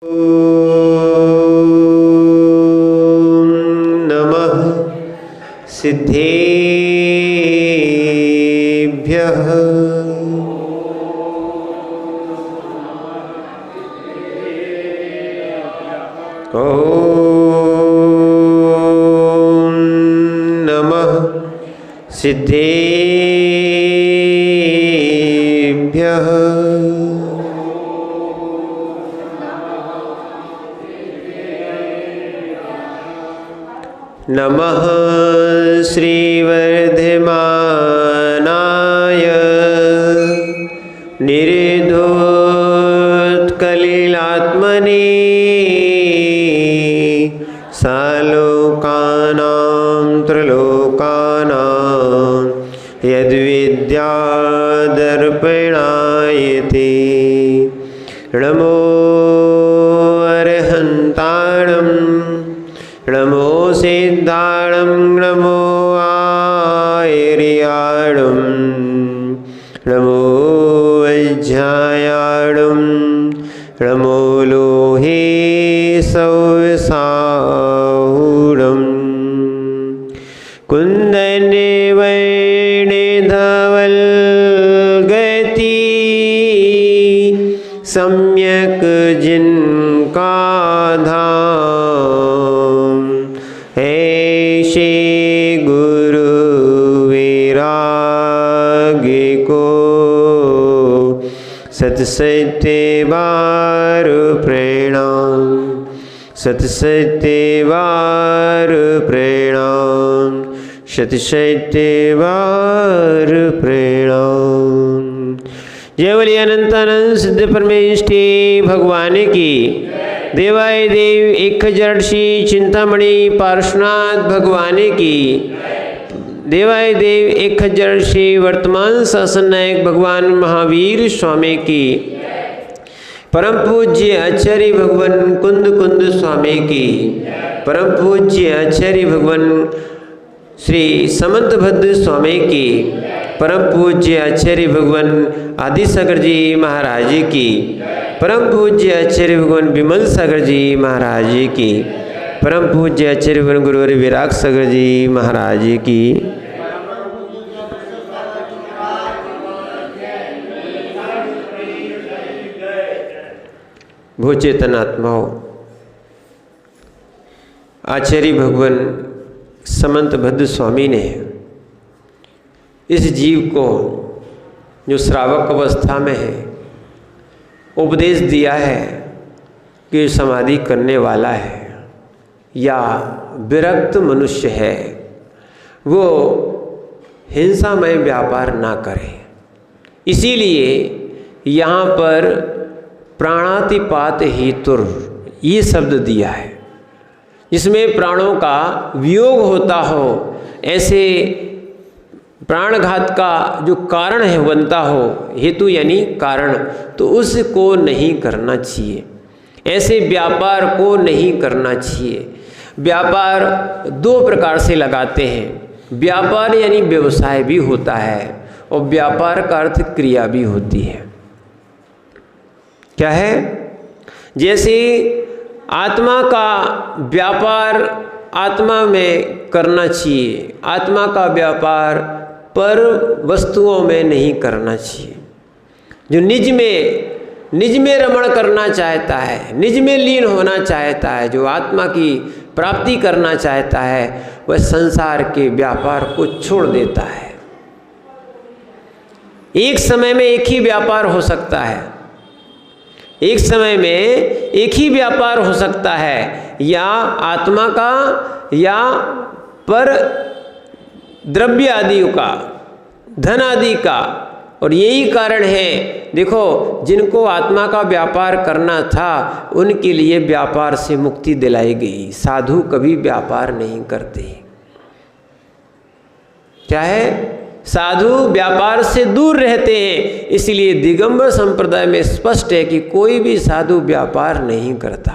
नमः सिद्धेभ्यः। ॐ नमः सिद्धेभ्यः। नमः श्रीवर्धमानाय निर्धोत्कलिलात्मने सालोकानां त्रिलोकानां यद्विद्यादर्पणायते। नमो अरहन्ताणं नमो सिद्धाणं नमो आयर्याणं नमो वज्रायाणं नमो लोहे सौसाहुणं कुन्दने वैणधवल्गति सम्यक् जिनका धाम ऐसे गुरु वैराग्य को सत्सत्य बार प्रणाम, सत्सत्य बार प्रणाम, सत्सत्य बार प्रणाम। जय बोलिए अनंतानंद सिद्ध परमेष्ठी भगवान की। देवाय देव एक जड़सी चिंतामणि पार्श्वनाथ भगवान की। देवाय देव एक जड़सी वर्तमान शासन नायक भगवान महावीर स्वामी की। परम पूज्य आचार्य भगवान कुंद कुंद स्वामी की। परम पूज्य आचार्य भगवान श्री समंतभद्र स्वामी की। परम पूज्य आचार्य भगवान आदिसागर जी महाराज की। परम पूज्य आचार्य भगवान विमल सागर जी महाराज की। परम पूज्य आचार्य भगवान गुरुवर विराग सागर जी महाराज की। भूचेतन आत्माओं, आचार्य भगवान समंतभद्र स्वामी ने इस जीव को जो श्रावक अवस्था में है उपदेश दिया है कि समाधि करने वाला है या विरक्त मनुष्य है वो हिंसामय व्यापार ना करे। इसीलिए यहाँ पर प्राणातिपात हेतुर ये शब्द दिया है, जिसमें प्राणों का वियोग होता हो, ऐसे प्राणघात का जो कारण है बनता हो, हेतु यानी कारण, तो उसको नहीं करना चाहिए। ऐसे व्यापार को नहीं करना चाहिए। व्यापार दो प्रकार से लगाते हैं। व्यापार यानी व्यवसाय भी होता है और व्यापार का अर्थ क्रिया भी होती है। क्या है? जैसे आत्मा का व्यापार आत्मा में करना चाहिए, आत्मा का व्यापार पर वस्तुओं में नहीं करना चाहिए। जो निज में रमण करना चाहता है, निज में लीन होना चाहता है, जो आत्मा की प्राप्ति करना चाहता है, वह संसार के व्यापार को छोड़ देता है। एक समय में एक ही व्यापार हो सकता है, एक समय में एक ही व्यापार हो सकता है, या आत्मा का या पर द्रव्य आदि का, धन आदि का। और यही कारण है, देखो जिनको आत्मा का व्यापार करना था उनके लिए व्यापार से मुक्ति दिलाई गई। साधु कभी व्यापार नहीं करते। क्या है? साधु व्यापार से दूर रहते हैं। इसलिए दिगंबर संप्रदाय में स्पष्ट है कि कोई भी साधु व्यापार नहीं करता।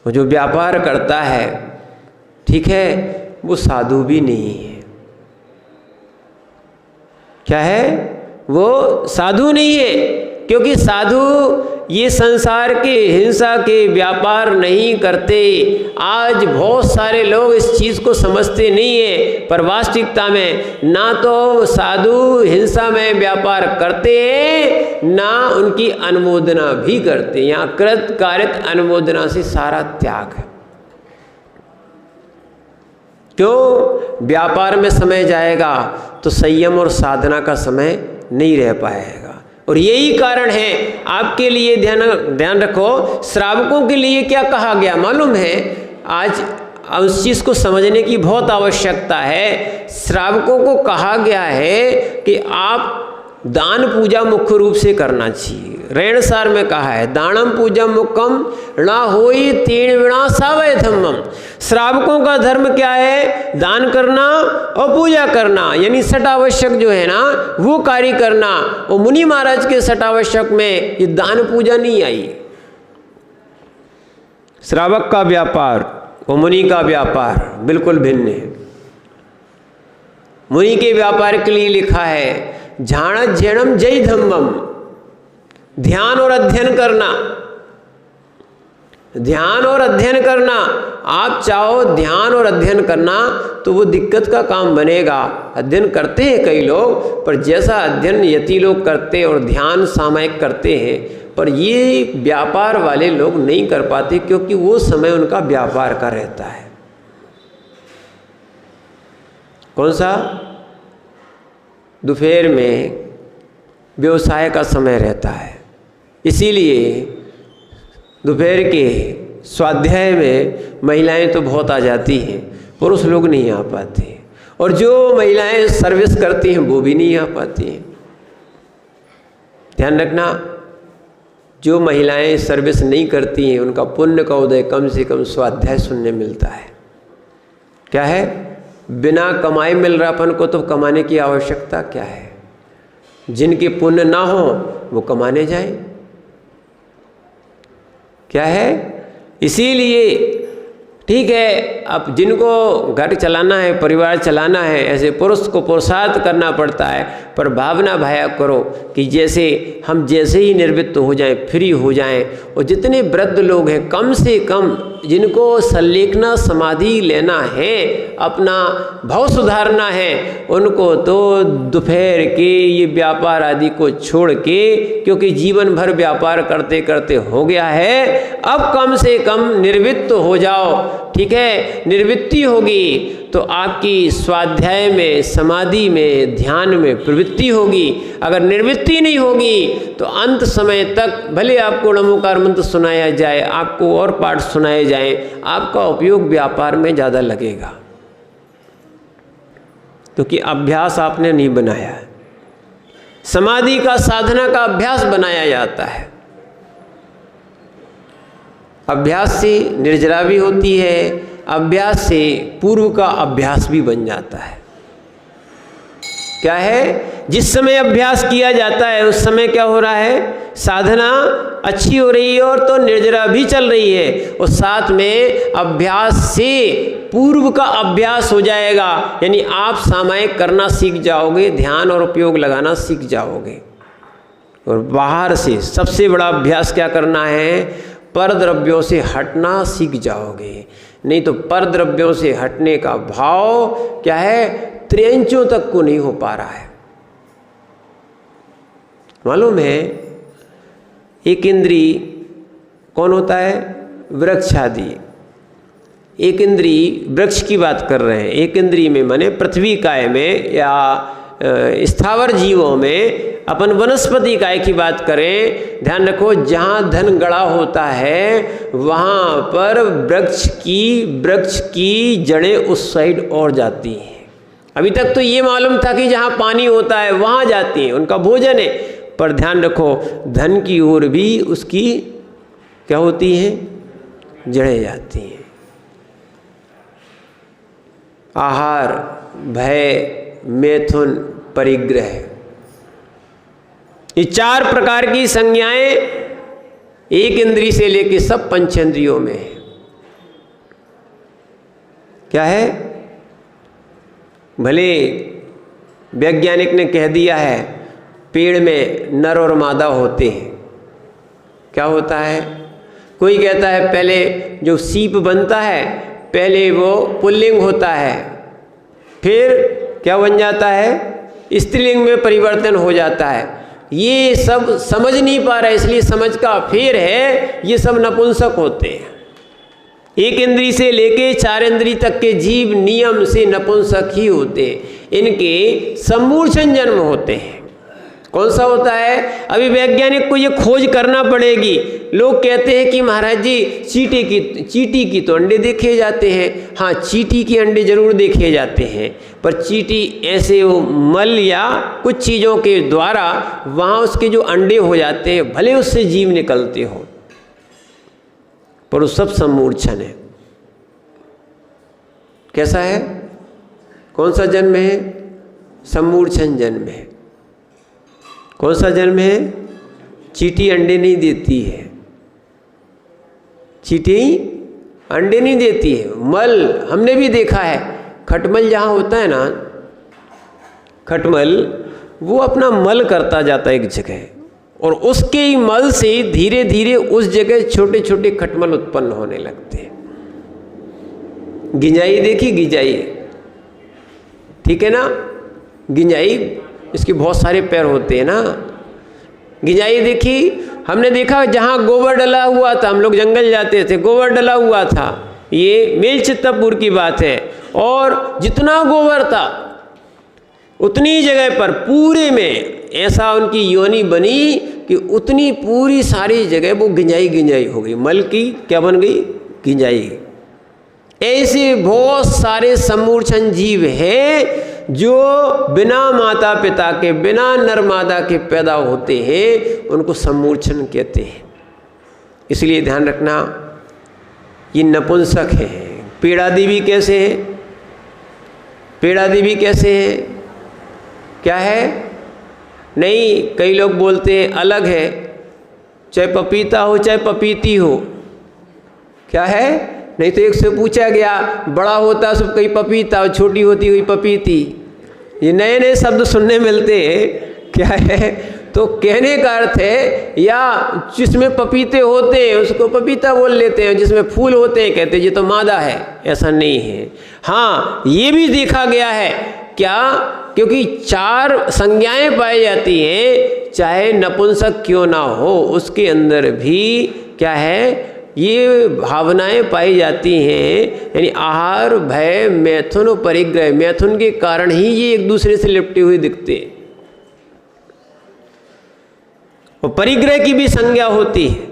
वो जो व्यापार करता है, ठीक है, वो साधु भी नहीं है। क्या है? वो साधु नहीं है, क्योंकि साधु ये संसार के हिंसा के व्यापार नहीं करते। आज बहुत सारे लोग इस चीज़ को समझते नहीं है, पर वास्तविकता में ना तो साधु हिंसा में व्यापार करते हैं, ना उनकी अनुमोदना भी करते। यहाँ कृत कारित अनुमोदना से सारा त्याग है। क्यों? व्यापार में समय जाएगा तो संयम और साधना का समय नहीं रह पाएगा। और यही कारण है, आपके लिए ध्यान रखो, श्रावकों के लिए क्या कहा गया मालूम है? आज उस चीज़ को समझने की बहुत आवश्यकता है। श्रावकों को कहा गया है कि आप दान पूजा मुख्य रूप से करना चाहिए। रेणसार में कहा है, दानम पूजा मुखम ना होई तीन विणा सावय धम्मम। श्रावकों का धर्म क्या है? दान करना और पूजा करना, यानी सटावश्यक जो है ना वो कार्य करना। और मुनि महाराज के सटावश्यक में ये दान पूजा नहीं आई। श्रावक का व्यापार और मुनि का व्यापार बिल्कुल भिन्न है। मुनि के व्यापार के लिए लिखा है झाण झेणम जय धम्मम, ध्यान और अध्ययन करना। ध्यान और अध्ययन करना, आप चाहो ध्यान और अध्ययन करना तो वो दिक्कत का काम बनेगा। अध्ययन करते हैं कई लोग, पर जैसा अध्ययन यति लोग करते और ध्यान सामयिक करते हैं, पर ये व्यापार वाले लोग नहीं कर पाते, क्योंकि वो समय उनका व्यापार का रहता है। कौन सा? दोपहर में व्यवसाय का समय रहता है, इसीलिए दोपहर के स्वाध्याय में महिलाएं तो बहुत आ जाती हैं, पुरुष लोग नहीं आ पाते। और जो महिलाएं सर्विस करती हैं वो भी नहीं आ पाती हैं। ध्यान रखना, जो महिलाएं सर्विस नहीं करती हैं उनका पुण्य का उदय कम से कम स्वाध्याय सुनने मिलता है। क्या है? बिना कमाए मिल रहा अपन को, तो कमाने की आवश्यकता क्या है? जिनके पुण्य ना हो वो कमाने जाए। क्या है? इसीलिए ठीक है, अब जिनको घर चलाना है, परिवार चलाना है, ऐसे पुरुष को पुरुषार्थ करना पड़ता है। पर भावना भाया करो कि जैसे हम जैसे ही निवृत्त हो जाएं, फ्री हो जाएं। और जितने वृद्ध लोग हैं, कम से कम जिनको संलेखना समाधि लेना है, अपना भाव सुधारना है, उनको तो दोपहर के ये व्यापार आदि को छोड़ के, क्योंकि जीवन भर व्यापार करते करते हो गया है, अब कम से कम निवृत्त हो जाओ। ठीक है, निवृत्ति होगी तो आपकी स्वाध्याय में, समाधि में, ध्यान में प्रवृत्ति होगी। अगर निवृत्ति नहीं होगी तो अंत समय तक भले आपको नमोकार मंत्र सुनाया जाए, आपको और पाठ सुनाए जाए, आपका उपयोग व्यापार में ज़्यादा लगेगा, क्योंकि अभ्यास आपने नहीं बनाया है। समाधि का, साधना का अभ्यास बनाया जाता है। अभ्यास से निर्जरा भी होती है, अभ्यास से पूर्व का अभ्यास भी बन जाता है। क्या है? जिस समय अभ्यास किया जाता है उस समय क्या हो रहा है? साधना अच्छी हो रही है और तो निर्जरा भी चल रही है, और साथ में अभ्यास से पूर्व का अभ्यास हो जाएगा। यानी आप सामायिक करना सीख जाओगे, ध्यान और उपयोग लगाना सीख जाओगे। और बाहर से सबसे बड़ा अभ्यास क्या करना है? पर द्रव्यों से हटना सीख जाओगे। नहीं तो पर द्रव्यों से हटने का भाव क्या है? त्रियंचों तक को नहीं हो पा रहा है। मालूम है, एक इंद्री कौन होता है? वृक्ष आदि। एक इंद्री वृक्ष की बात कर रहे हैं। एक इंद्री में माने पृथ्वी काय में या स्थावर जीवों में, अपन वनस्पति काय की बात करें, ध्यान रखो, जहाँ धन गड़ा होता है वहाँ पर वृक्ष की जड़ें उस साइड और जाती हैं। अभी तक तो ये मालूम था कि जहाँ पानी होता है वहाँ जाती हैं, उनका भोजन है। पर ध्यान रखो, धन की ओर भी उसकी क्या होती हैं? जड़ें जाती हैं। आहार, भय, मैथुन, परिग्रह, ये 4 प्रकार की संज्ञाएं एक इंद्री से लेके सब पंचेंद्रियों में है। क्या है? भले वैज्ञानिक ने कह दिया है पेड़ में नर और मादा होते हैं। क्या होता है? कोई कहता है पहले जो सीप बनता है पहले वो पुल्लिंग होता है, फिर क्या बन जाता है? स्त्रीलिंग में परिवर्तन हो जाता है। ये सब समझ नहीं पा रहा, इसलिए समझ का फेर है, ये सब नपुंसक होते हैं। एक इंद्री से लेके 4 इंद्री तक के जीव नियम से नपुंसक ही होते हैं, इनके सम्मूर्छन जन्म होते हैं। कौन सा होता है? अभी वैज्ञानिक को ये खोज करना पड़ेगी। लोग कहते हैं कि महाराज जी चींटी की तो अंडे देखे जाते हैं। हाँ, चींटी के अंडे जरूर देखे जाते हैं, पर चींटी ऐसे वो मल या कुछ चीज़ों के द्वारा वहाँ उसके जो अंडे हो जाते हैं, भले उससे जीव निकलते हो, पर वो सब सम्मूर्छन है। कैसा है? कौन सा जन्म है? सम्मूर्छन जन्म है। कौन सा जन्म है? चींटी अंडे नहीं देती है, चींटी अंडे नहीं देती है। मल हमने भी देखा है, खटमल जहाँ होता है ना, खटमल वो अपना मल करता जाता है एक जगह, और उसके ही मल से धीरे धीरे उस जगह छोटे छोटे खटमल उत्पन्न होने लगते हैं। गिंजाई देखी? गिंजाई, ठीक है ना? गिंजाई, इसके बहुत सारे पैर होते हैं ना। गिंजाई देखी? हमने देखा जहाँ गोबर डला हुआ था, हम लोग जंगल जाते थे, गोबर डला हुआ था, ये मेल चित्तपुर की बात है। और जितना गोबर था उतनी जगह पर पूरे में ऐसा उनकी योनि बनी कि उतनी पूरी सारी जगह वो गिंजाई गिंजाई हो गई, मल की क्या बन गई? गिंजाई। ऐसे बहुत सारे सम्मूर्छन जीव हैं जो बिना माता पिता के, बिना नर मादा के पैदा होते हैं, उनको सम्मूर्छन कहते हैं। इसलिए ध्यान रखना, ये नपुंसक है। पेड़ा देवी कैसे है? पेड़ा देवी कैसे है? क्या है? नहीं, कई लोग बोलते हैं अलग है, चाहे पपीता हो चाहे पपीती हो। क्या है? नहीं तो एक से पूछा गया, बड़ा होता सब कहीं पपीता और छोटी होती हुई पपीती। ये नए नए शब्द सुनने मिलते हैं। क्या है? तो कहने का अर्थ है, या जिसमें पपीते होते हैं उसको पपीता बोल लेते हैं, जिसमें फूल होते हैं कहते हैं ये तो मादा है। ऐसा नहीं है। हाँ, ये भी देखा गया है। क्या? क्योंकि 4 संज्ञाएं पाई जाती हैं, चाहे नपुंसक क्यों ना हो, उसके अंदर भी क्या है? ये भावनाएं पाई जाती हैं। यानी आहार, भय, मैथुन और परिग्रह। मैथुन के कारण ही ये एक दूसरे से लिपटे हुए दिखते हैं। और परिग्रह की भी संज्ञा होती है।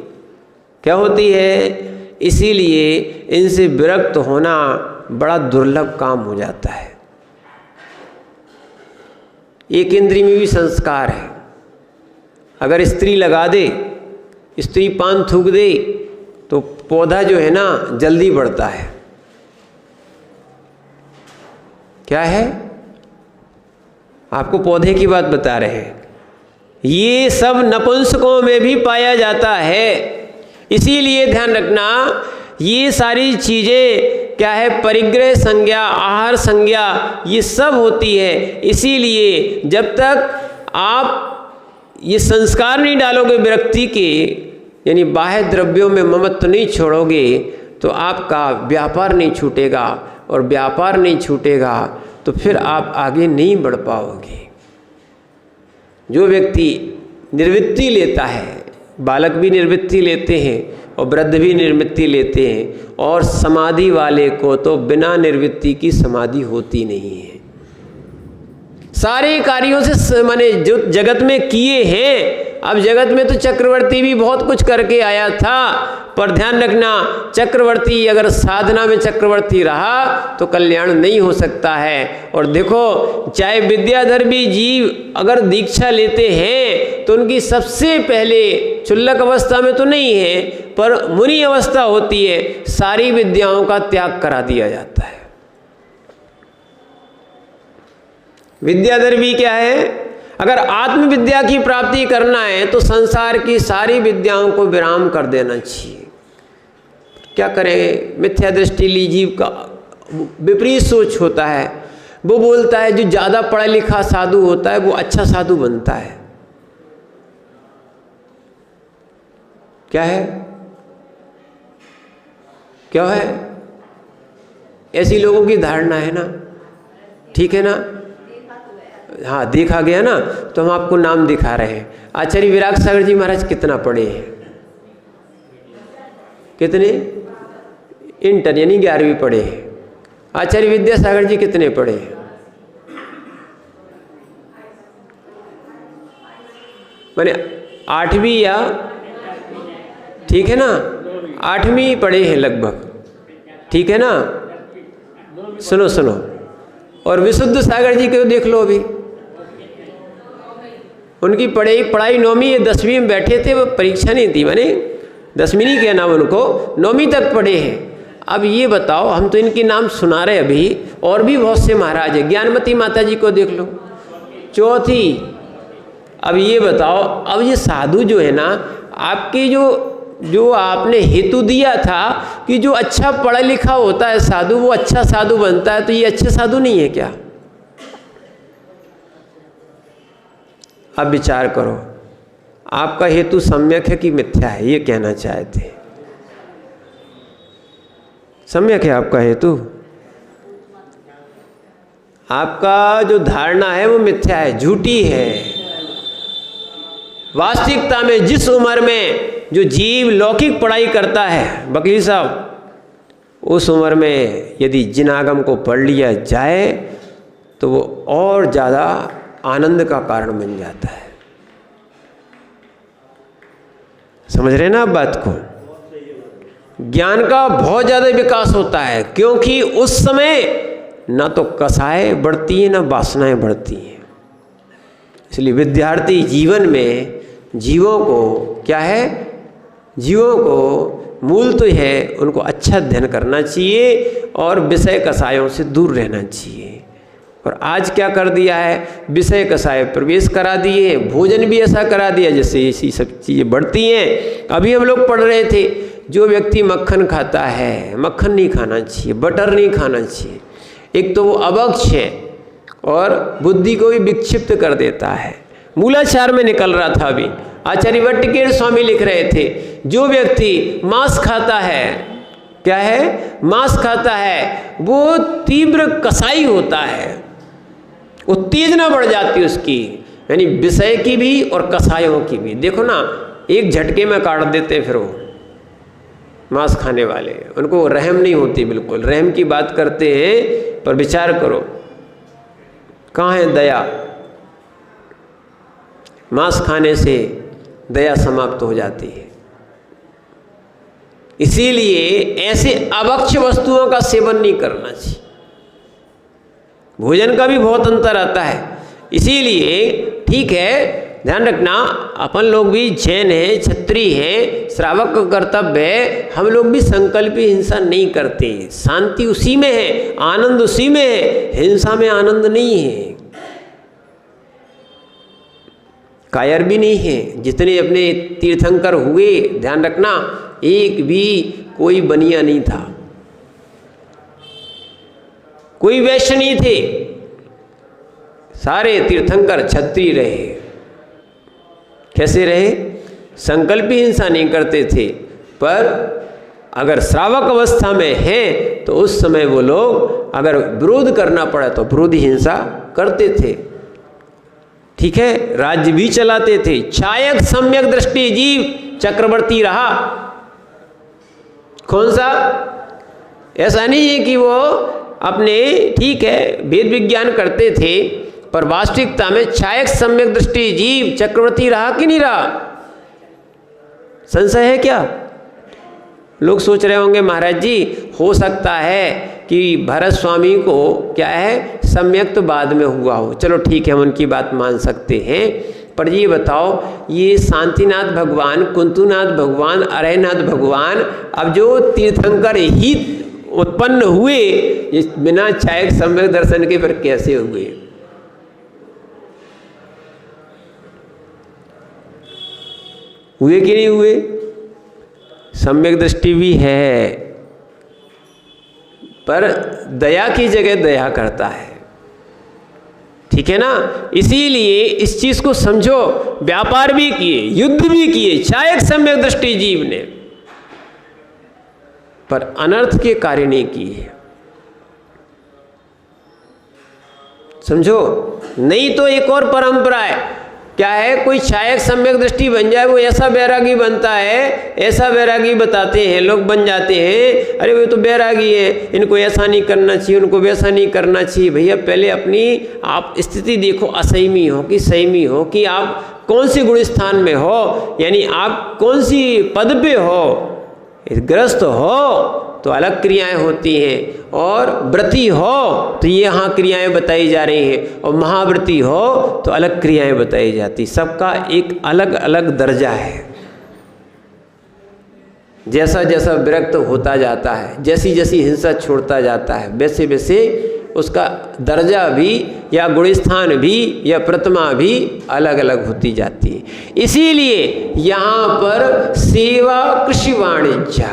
क्या होती है? इसीलिए इनसे विरक्त होना बड़ा दुर्लभ काम हो जाता है। एक इंद्रिय में भी संस्कार है। अगर स्त्री लगा दे, स्त्री पान थूक दे, तो पौधा जो है ना जल्दी बढ़ता है। क्या है? आपको पौधे की बात बता रहे हैं। ये सब नपुंसकों में भी पाया जाता है। इसीलिए ध्यान रखना, ये सारी चीज़ें क्या है? परिग्रह संज्ञा, आहार संज्ञा, ये सब होती है। इसीलिए जब तक आप ये संस्कार नहीं डालोगे विरक्ति के, यानी बाह्य द्रव्यों में ममत्व नहीं छोड़ोगे, तो आपका व्यापार नहीं छूटेगा, और व्यापार नहीं छूटेगा तो फिर आप आगे नहीं बढ़ पाओगे। जो व्यक्ति निर्वृत्ति लेता है, बालक भी निर्वृत्ति लेते हैं और वृद्ध भी निर्वृत्ति लेते हैं, और समाधि वाले को तो बिना निर्वृत्ति की समाधि होती नहीं है। सारे कार्यों से माने जो जगत में किए हैं, अब जगत में तो चक्रवर्ती भी बहुत कुछ करके आया था, पर ध्यान रखना, चक्रवर्ती अगर साधना में चक्रवर्ती रहा तो कल्याण नहीं हो सकता है। और देखो, चाहे विद्याधर भी जीव अगर दीक्षा लेते हैं तो उनकी सबसे पहले चुल्लक अवस्था में तो नहीं है, पर मुनि अवस्था होती है, सारी विद्याओं का त्याग करा दिया जाता है। विद्याधर भी क्या है? अगर आत्मविद्या की प्राप्ति करना है तो संसार की सारी विद्याओं को विराम कर देना चाहिए। क्या करें? मिथ्या दृष्टि ली जीव का विपरीत सोच होता है। वो बोलता है जो ज़्यादा पढ़ा लिखा साधु होता है वो अच्छा साधु बनता है। क्या है, क्या है? ऐसी लोगों की धारणा है ना, ठीक है ना? हाँ, देखा गया ना, तो हम आपको नाम दिखा रहे हैं। आचार्य विराग सागर जी महाराज कितना पढ़े हैं? कितने? इंटर यानी 11वीं पढ़े हैं। आचार्य विद्यासागर जी कितने पढ़े हैं? माने 8वीं या, ठीक है ना, 8वीं पढ़े हैं लगभग, ठीक है ना? सुनो सुनो, और विशुद्ध सागर जी को देख लो, अभी उनकी पढ़ाई 9वीं या 10वीं में बैठे थे, वो परीक्षा नहीं थी, माने 10वीं नहीं कहना उनको, 9वीं तक पढ़े हैं। अब ये बताओ, हम तो इनके नाम सुना रहे अभी, और भी बहुत से महाराज है। ज्ञानमती माता जी को देख लो, 4थी। अब ये बताओ, अब ये साधु जो है ना, आपके जो आपने हेतु दिया था कि जो अच्छा पढ़ा लिखा होता है साधु, वो अच्छा साधु बनता है, तो ये अच्छे साधु नहीं है क्या? अब विचार करो, आपका हेतु सम्यक है कि मिथ्या है, ये कहना चाहते हैं। सम्यक है आपका हेतु, आपका जो धारणा है वो मिथ्या है, झूठी है। वास्तविकता में जिस उम्र में जो जीव लौकिक पढ़ाई करता है वकील साहब, उस उम्र में यदि जिन आगम को पढ़ लिया जाए तो वो और ज़्यादा आनंद का कारण बन जाता है। समझ रहे ना आप बात को? ज्ञान का बहुत ज़्यादा विकास होता है, क्योंकि उस समय ना तो कसाएं बढ़ती हैं ना वासनाएं बढ़ती हैं। इसलिए विद्यार्थी जीवन में जीवों को क्या है, जीवों को मूल तो है उनको अच्छा अध्ययन करना चाहिए और विषय कसायों से दूर रहना चाहिए। और आज क्या कर दिया है, विषय कसाय प्रवेश करा दिए, भोजन भी ऐसा करा दिया जिससे ऐसी सब चीज़ें बढ़ती हैं। अभी हम लोग पढ़ रहे थे, जो व्यक्ति मक्खन खाता है, मक्खन नहीं खाना चाहिए, बटर नहीं खाना चाहिए। एक तो वो अभक्ष है और बुद्धि को भी विक्षिप्त कर देता है। मूलाचार में निकल रहा था अभी, आचार्य भट्टिकेर स्वामी लिख रहे थे, जो व्यक्ति मांस खाता है, क्या है, मांस खाता है, वो तीव्र कसाई होता है, उत्तेजना बढ़ जाती है उसकी, यानी विषय की भी और कसायों की भी। देखो ना, एक झटके में काट देते फिर वो मांस खाने वाले, उनको रहम नहीं होती, बिल्कुल रहम की बात करते हैं, पर विचार करो कहाँ है दया? मांस खाने से दया समाप्त हो जाती है। इसीलिए ऐसे अभक्ष्य वस्तुओं का सेवन नहीं करना चाहिए। भोजन का भी बहुत अंतर आता है। इसीलिए ठीक है, ध्यान रखना, अपन लोग भी जैन हैं, क्षत्रिय हैं, श्रावक का कर्तव्य है, हम लोग भी संकल्पी हिंसा नहीं करते। शांति उसी में है, आनंद उसी में है, हिंसा में आनंद नहीं है। कायर भी नहीं है। जितने अपने तीर्थंकर हुए, ध्यान रखना, एक भी कोई बनिया नहीं था, कोई वैश्य नहीं थे, सारे तीर्थंकर क्षत्रिय रहे। कैसे रहे? संकल्पी हिंसा नहीं करते थे, पर अगर श्रावक अवस्था में हैं तो उस समय वो लोग अगर विरोध करना पड़ा तो विरोधी हिंसा करते थे। ठीक है, राज्य भी चलाते थे। चायक सम्यक दृष्टि जीव चक्रवर्ती रहा। कौन सा? ऐसा नहीं है कि वो अपने, ठीक है, वेद विज्ञान करते थे, पर वास्तविकता में चायक सम्यक दृष्टि जीव चक्रवर्ती रहा कि नहीं रहा? संशय है क्या? लोग सोच रहे होंगे महाराज जी हो सकता है कि भरत स्वामी को क्या है सम्यक तो बाद में हुआ हो। चलो ठीक है, हम उनकी बात मान सकते हैं, पर ये बताओ, ये शांतिनाथ भगवान, कुंतुनाथ भगवान, अरयनाथ भगवान, अब जो तीर्थंकर ही उत्पन्न हुए, ये बिना चायक सम्यक दर्शन के फिर कैसे हुए? हुए कि नहीं हुए? सम्यक दृष्टि भी है, पर दया की जगह दया करता है। ठीक है ना। इसीलिए इस चीज को समझो, व्यापार भी किए, युद्ध भी किए, चाहे सम्यक दृष्टि जीव ने, पर अनर्थ के कार्य नहीं किए। समझो, नहीं तो एक और परंपरा है, क्या है, कोई छायक सम्यक दृष्टि बन जाए, वो ऐसा बैरागी बनता है, ऐसा बैरागी बताते हैं लोग, बन जाते हैं, अरे वो तो बैरागी है, इनको ऐसा नहीं करना चाहिए, उनको वैसा नहीं करना चाहिए। भैया पहले अपनी आप स्थिति देखो, असंयमी हो कि संयमी हो, कि आप कौन से गुण स्थान में हो, यानी आप कौन सी पद पे हो। ग्रस्त हो तो अलग क्रियाएं होती हैं, और व्रती हो तो ये यहाँ क्रियाएं बताई जा रही हैं, और महाव्रती हो तो अलग क्रियाएं बताई जाती। सबका एक अलग अलग दर्जा है। जैसा जैसा विरक्त होता जाता है, जैसी जैसी हिंसा छोड़ता जाता है, वैसे वैसे उसका दर्जा भी या गुणस्थान भी या प्रतिमा भी अलग अलग होती जाती है। इसीलिए यहाँ पर सेवा कृषि वाणिज्य,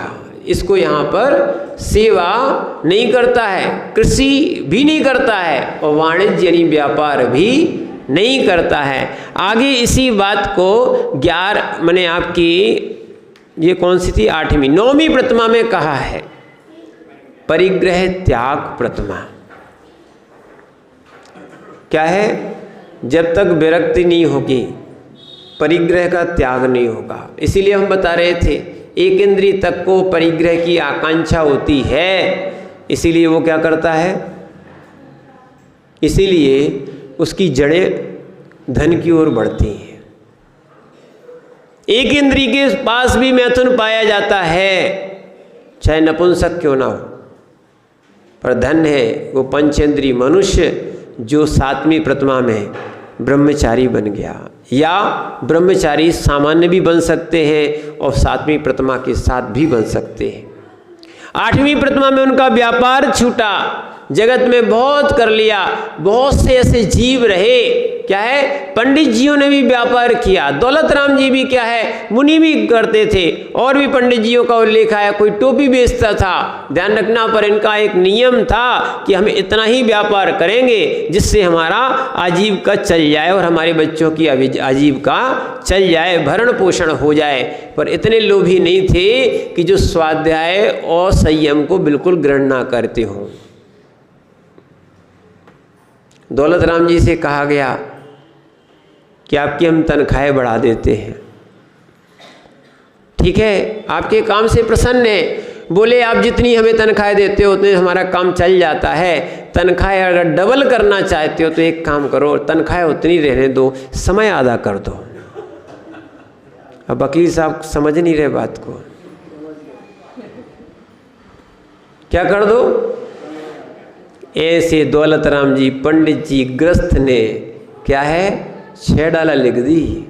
इसको यहाँ पर सेवा नहीं करता है, कृषि भी नहीं करता है, और वाणिज्य यानी व्यापार भी नहीं करता है। आगे इसी बात को 11 मैंने आपकी ये कौन सी थी, 8वीं 9वीं प्रतिमा में कहा है, परिग्रह त्याग प्रतिमा। क्या है, जब तक विरक्ति नहीं होगी, परिग्रह का त्याग नहीं होगा। इसीलिए हम बता रहे थे, एक इंद्रिय तक को परिग्रह की आकांक्षा होती है, इसीलिए वो क्या करता है, इसीलिए उसकी जड़ें धन की ओर बढ़ती हैं। एक इंद्रिय के पास भी मैथुन पाया जाता है, चाहे नपुंसक क्यों ना हो, पर धन है वो पंचेंद्रिय मनुष्य जो 7वीं प्रतिमा में ब्रह्मचारी बन गया, या ब्रह्मचारी सामान्य भी बन सकते हैं और 7वीं प्रतिमा के साथ भी बन सकते हैं। 8वीं प्रतिमा में उनका व्यापार छूटा, जगत में बहुत कर लिया, बहुत से ऐसे जीव रहे, क्या है, पंडित जियों ने भी व्यापार किया, दौलत राम जी भी क्या है, मुनि भी करते थे, और भी पंडित जियों का उल्लेख आया, कोई टोपी बेचता था। ध्यान रखना, पर इनका एक नियम था कि हम इतना ही व्यापार करेंगे जिससे हमारा आजीविका चल जाए और हमारे बच्चों की आजीविका चल जाए, भरण पोषण हो जाए। पर इतने लोभी नहीं थे कि जो स्वाध्याय और संयम को बिल्कुल ग्रहण ना करते हों। दौलत राम जी से कहा गया कि आपकी हम तनख्वाहें बढ़ा देते हैं, ठीक है, आपके काम से प्रसन्न है। बोले आप जितनी हमें तनख्वाहें देते हो उतने हमारा काम चल जाता है, तनख्वाहें अगर डबल करना चाहते हो तो एक काम करो, तनख्वाहें उतनी रहने दो, समय आधा कर दो। अब वकील साहब समझ नहीं रहे बात को, क्या कर दो, ऐसे दौलत राम जी पंडित जी ग्रस्त ने क्या है 6 डाला लिख दी।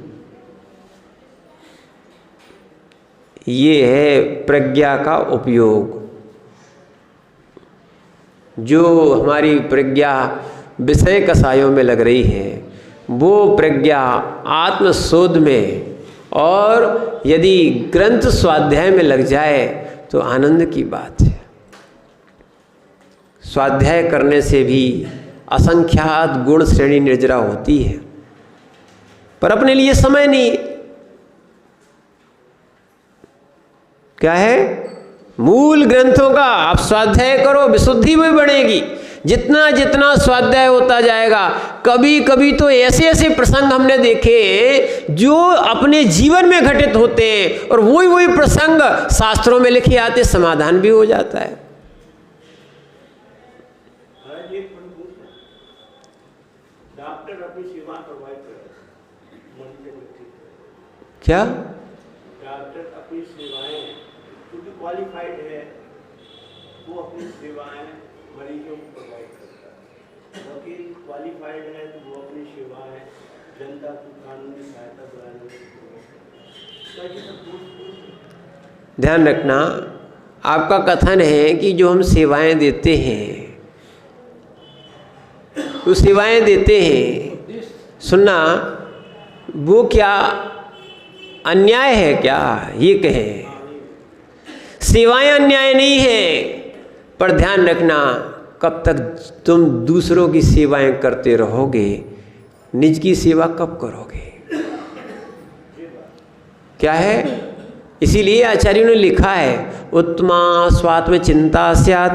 ये है प्रज्ञा का उपयोग। जो हमारी प्रज्ञा विषय कसायों में लग रही है, वो प्रज्ञा आत्मशोध में और यदि ग्रंथ स्वाध्याय में लग जाए तो आनंद की बात है। स्वाध्याय करने से भी असंख्यात गुण श्रेणी निर्जरा होती है, पर अपने लिए समय नहीं। क्या है, मूल ग्रंथों का आप स्वाध्याय करो, विशुद्धि भी बढ़ेगी। जितना जितना स्वाध्याय होता जाएगा, कभी कभी तो ऐसे ऐसे प्रसंग हमने देखे जो अपने जीवन में घटित होते हैं, और वही वही प्रसंग शास्त्रों में लिखे आते, समाधान भी हो जाता है। डॉक्टर अपनी सेवा प्रोवाइड करे, क्या डॉक्टर अपनी सेवाएं, क्योंकि क्वालिफाइड है, वो अपनी सेवाएं मरीजों को प्रोवाइड करता है। वकील क्वालिफाइड है तो वो अपनी सेवाएं जनता को कानूनी सहायता दिलाने में। ध्यान रखना, आपका कथन है कि जो हम सेवाएं देते हैं, तो सेवाएं देते हैं, सुनना, वो क्या अन्याय है क्या? ये कहें सेवाएं अन्याय नहीं है, पर ध्यान रखना कब तक तुम दूसरों की सेवाएं करते रहोगे, निज की सेवा कब करोगे? क्या है? इसीलिए आचार्यों ने लिखा है, उत्तमा स्वात्म चिंता स्यात्,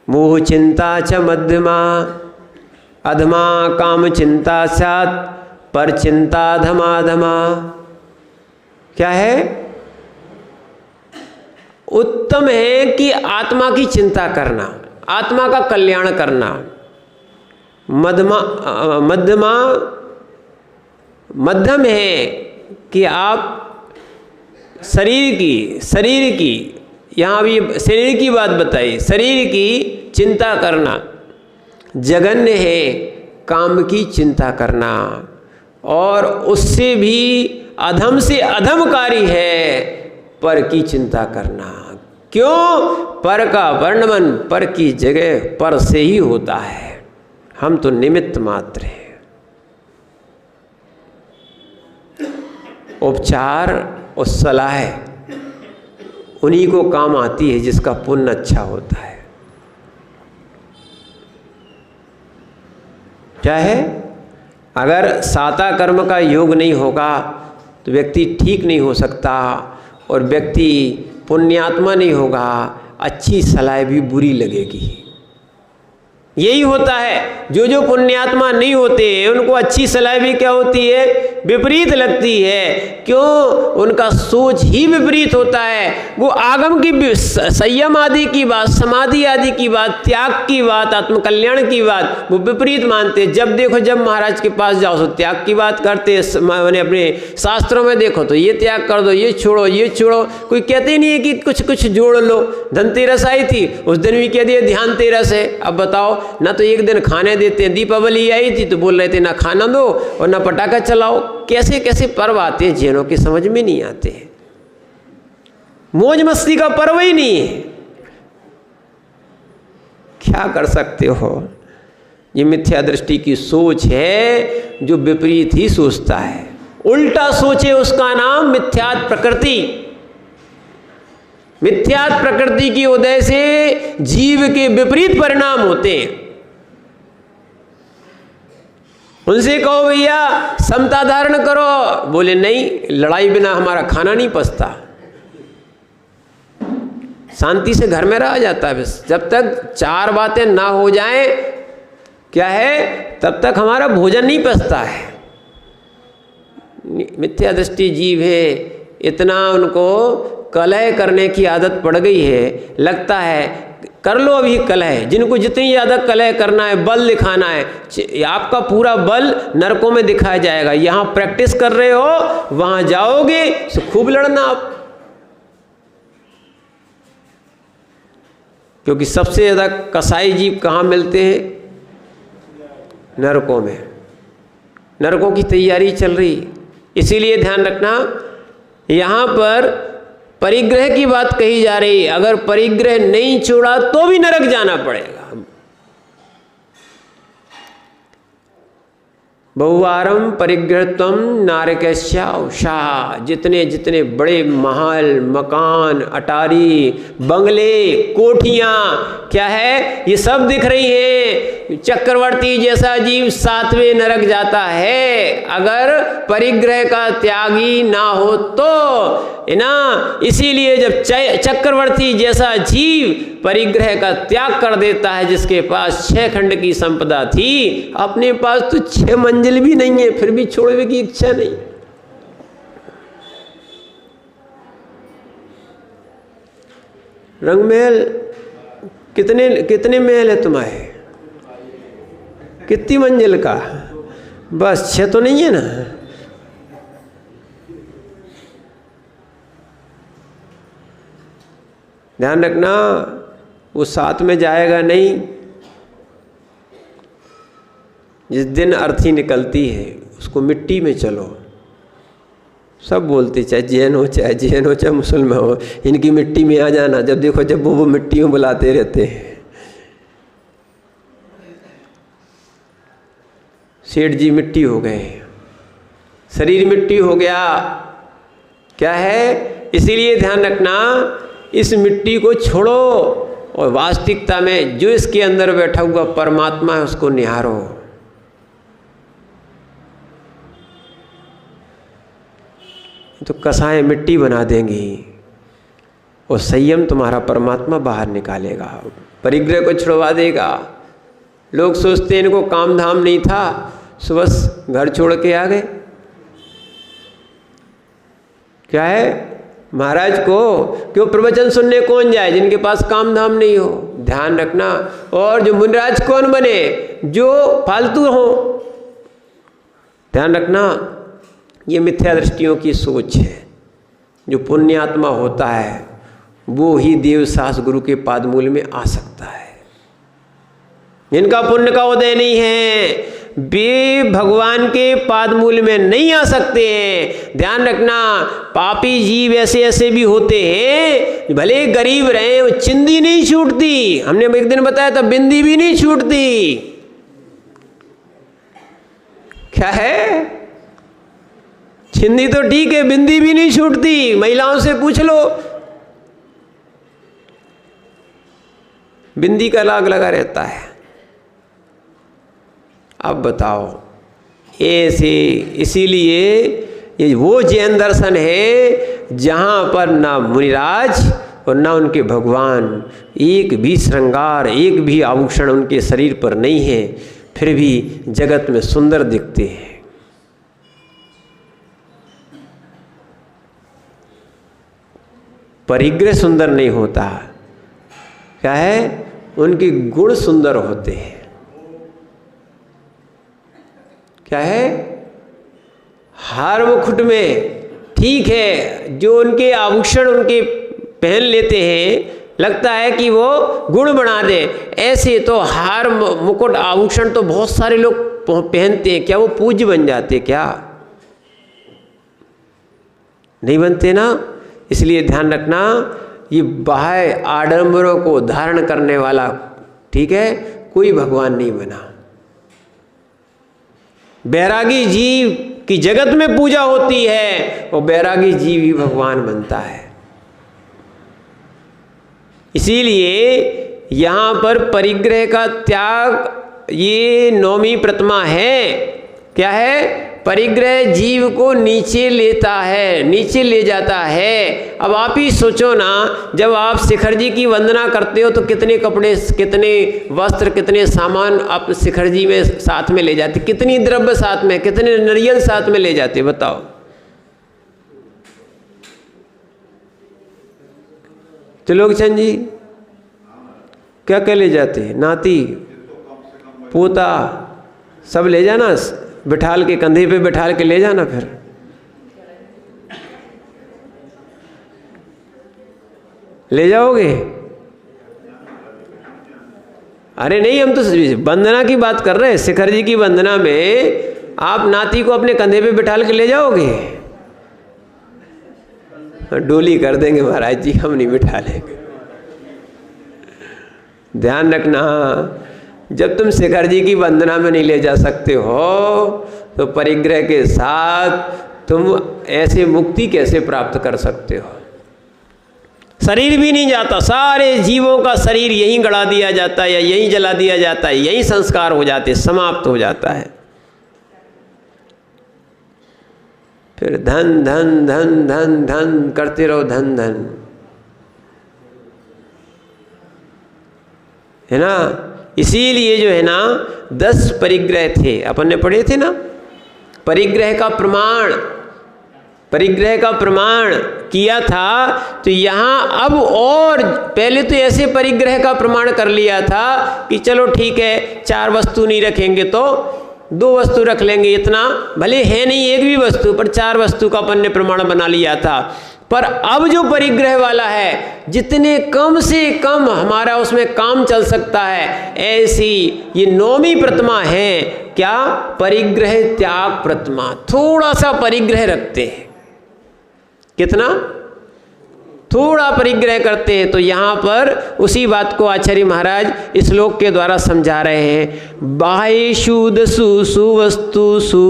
मोह चिंता च मध्यमा, अधमा काम चिंता स्यात्, पर चिंता धमाधमा। क्या है? उत्तम है कि आत्मा की चिंता करना, आत्मा का कल्याण करना। मध्यम है कि आप शरीर की यहाँ भी शरीर की बात बताई, शरीर की चिंता करना। जघन्य है काम की चिंता करना, और उससे भी अधम से अधमकारी है पर की चिंता करना। क्यों? पर का वर्णन पर की जगह पर से ही होता है, हम तो निमित्त मात्र हैं। उपचार और सलाह उन्हीं को काम आती है जिसका पुण्य अच्छा होता है। क्या है? अगर साता कर्म का योग नहीं होगा तो व्यक्ति ठीक नहीं हो सकता, और व्यक्ति पुण्यात्मा नहीं होगा, अच्छी सलाह भी बुरी लगेगी। यही होता है, जो पुण्यात्मा नहीं होते उनको अच्छी सलाह भी क्या होती है? विपरीत लगती है। क्यों? उनका सोच ही विपरीत होता है। वो आगम की, संयम आदि की बात, समाधि आदि की बात, त्याग की बात, आत्मकल्याण की बात वो विपरीत मानते। जब देखो, जब महाराज के पास जाओ तो त्याग की बात करते, मैंने अपने शास्त्रों में देखो तो ये त्याग कर दो, ये छोड़ो, ये छोड़ो। कोई कहते नहीं है कि कुछ कुछ जोड़ लो। धनतेरस आई थी, उस दिन भी कह दिया ध्यान तेरस है। अब बताओ, ना तो एक दिन खाने देते हैं। दीपावली आई थी तो बोल रहे थे ना खाना दो और ना पटाखा चलाओ। कैसे कैसे पर्व आते हैं जैनों के, समझ में नहीं आते। मौज मस्ती का पर्व ही नहीं है। क्या कर सकते हो? ये मिथ्या दृष्टि की सोच है, जो विपरीत ही सोचता है, उल्टा सोचे उसका नाम मिथ्यात् प्रकृति। मिथ्यात् प्रकृति की उदय से जीव के विपरीत परिणाम होते हैं। उनसे कहो भैया समता धारण करो, बोले नहीं, लड़ाई बिना हमारा खाना नहीं पचता। शांति से घर में रहा जाता है बस। जब तक चार बातें ना हो जाएं, क्या है, तब तक हमारा भोजन नहीं पचता है। मिथ्या दृष्टि जीव है, इतना उनको कलह करने की आदत पड़ गई है। लगता है कर लो अभी कलह, जिनको जितनी ज़्यादा कलह करना है, बल दिखाना है, आपका पूरा बल नरकों में दिखाया जाएगा। यहाँ प्रैक्टिस कर रहे हो, वहाँ जाओगे तो खूब लड़ना आप। क्योंकि सबसे ज़्यादा कसाई जीव कहाँ मिलते हैं? नरकों में। नरकों की तैयारी चल रही, इसीलिए ध्यान रखना। यहाँ पर परिग्रह की बात कही जा रही। अगर परिग्रह नहीं छोड़ा तो भी नरक जाना पड़ेगा। बहुवारम परिग्रहत्वम नारकस्यावशाः। जितने जितने बड़े महल, मकान, अटारी, बंगले, कोठियाँ, क्या है, ये सब दिख रही हैं। चक्रवर्ती जैसा जीव 7वें नरक जाता है अगर परिग्रह का त्यागी ना हो तो, है ना। इसीलिए जब चक्रवर्ती जैसा जीव परिग्रह का त्याग कर देता है, जिसके पास 6 खंड की संपदा थी, अपने पास तो 6 मंजिल भी नहीं है, फिर भी छोड़ने की इच्छा नहीं। रंगमहल कितने महल है तुम्हारे? कितनी मंजिल का? बस 6 तो नहीं है ना। ध्यान रखना, वो साथ में जाएगा नहीं। जिस दिन अर्थी निकलती है उसको मिट्टी में चलो। सब बोलते चाहे जैन हो चाहे मुसलमान हो, इनकी मिट्टी में आ जाना। जब देखो जब वो मिट्टी में बुलाते रहते हैं। सेठ जी मिट्टी हो गए, शरीर मिट्टी हो गया। क्या है? इसीलिए ध्यान रखना, इस मिट्टी को छोड़ो और वास्तविकता में जो इसके अंदर बैठा हुआ परमात्मा है उसको निहारो। तो कसाएं मिट्टी बना देंगी और संयम तुम्हारा परमात्मा बाहर निकालेगा, परिग्रह को छुड़वा देगा। लोग सोचते हैं इनको काम धाम नहीं था, सुबह घर छोड़ के आ गए। क्या है, महाराज को क्यों प्रवचन सुनने कौन जाए जिनके पास काम धाम नहीं हो, ध्यान रखना। और जो मुनिराज कौन बने, जो फालतू हो, ध्यान रखना। ये मिथ्या दृष्टियों की सोच है। जो पुण्यात्मा होता है वो ही देव सास गुरु के पादमूल में आ सकता है। जिनका पुण्य का उदय नहीं है वे भगवान के पादमूल में नहीं आ सकते हैं। ध्यान रखना, पापी जीव ऐसे ऐसे भी होते हैं, भले गरीब रहे, वो चिंदी नहीं छूटती। हमने एक दिन बताया था, बिंदी भी नहीं छूटती। क्या है, चिंदी तो ठीक है, बिंदी भी नहीं छूटती। महिलाओं से पूछ लो, बिंदी का लाग लगा रहता है। अब बताओ, ऐसे इसीलिए ये वो जैन दर्शन है जहाँ पर ना मुनिराज और ना उनके भगवान, एक भी श्रृंगार, एक भी आभूषण उनके शरीर पर नहीं है, फिर भी जगत में सुंदर दिखते हैं। परिग्रह सुंदर नहीं होता, क्या है, उनके गुण सुंदर होते हैं। क्या है, हार मुकुट में ठीक है, जो उनके आभूषण उनके पहन लेते हैं, लगता है कि वो गुण बना दे। ऐसे तो हार मुकुट आभूषण तो बहुत सारे लोग पहनते हैं, क्या वो पूज्य बन जाते? क्या नहीं बनते ना। इसलिए ध्यान रखना, ये बाह्य आडंबरों को धारण करने वाला, ठीक है, कोई भगवान नहीं बना। बैरागी जीव की जगत में पूजा होती है और बैरागी जीव ही भगवान बनता है। इसीलिए यहाँ पर परिग्रह का त्याग ये 9वीं प्रतिमा है। क्या है, परिग्रह जीव को नीचे लेता है, नीचे ले जाता है। अब आप ही सोचो ना, जब आप शिखर जी की वंदना करते हो तो कितने कपड़े, कितने वस्त्र, कितने सामान आप शिखर जी में साथ में ले जाते, कितनी द्रव्य साथ में, कितने नारियल साथ में ले जाते, बताओ। त्रिलोकचंद जी क्या क्या ले जाते? नाती पोता सब ले जाना, बिठाल के कंधे पे बिठाल के ले जाना। फिर ले जाओगे? अरे नहीं, हम तो वंदना की बात कर रहे हैं। शिखर जी की वंदना में आप नाती को अपने कंधे पे बिठाल के ले जाओगे? डोली कर देंगे महाराज जी, हम नहीं बिठा लेंगे। ध्यान रखना, जब तुम शिखर जी की वंदना में नहीं ले जा सकते हो तो परिग्रह के साथ तुम ऐसे मुक्ति कैसे प्राप्त कर सकते हो? शरीर भी नहीं जाता, सारे जीवों का शरीर यहीं गड़ा दिया जाता है या यहीं जला दिया जाता है, यहीं संस्कार हो जाते, समाप्त हो जाता है। फिर धन धन धन धन धन करते रहो, धन धन, है ना। इसीलिए जो है ना 10 परिग्रह थे, अपन ने पढ़े थे ना। परिग्रह का प्रमाण, परिग्रह का प्रमाण किया था, तो यहाँ अब और पहले तो ऐसे परिग्रह का प्रमाण कर लिया था कि चलो ठीक है, 4 वस्तु नहीं रखेंगे तो 2 वस्तु रख लेंगे, इतना भले है नहीं एक भी वस्तु, पर 4 वस्तु का अपन ने प्रमाण बना लिया था। पर अब जो परिग्रह वाला है, जितने कम से कम हमारा उसमें काम चल सकता है, ऐसी ये 9वीं प्रतिमा है। क्या? परिग्रह त्याग प्रतिमा। थोड़ा सा परिग्रह रखते हैं, कितना? थोड़ा परिग्रह करते हैं। तो यहाँ पर उसी बात को आचार्य महाराज इस श्लोक के द्वारा समझा रहे हैं। बाह्येषु दशु सुवस्तुषु,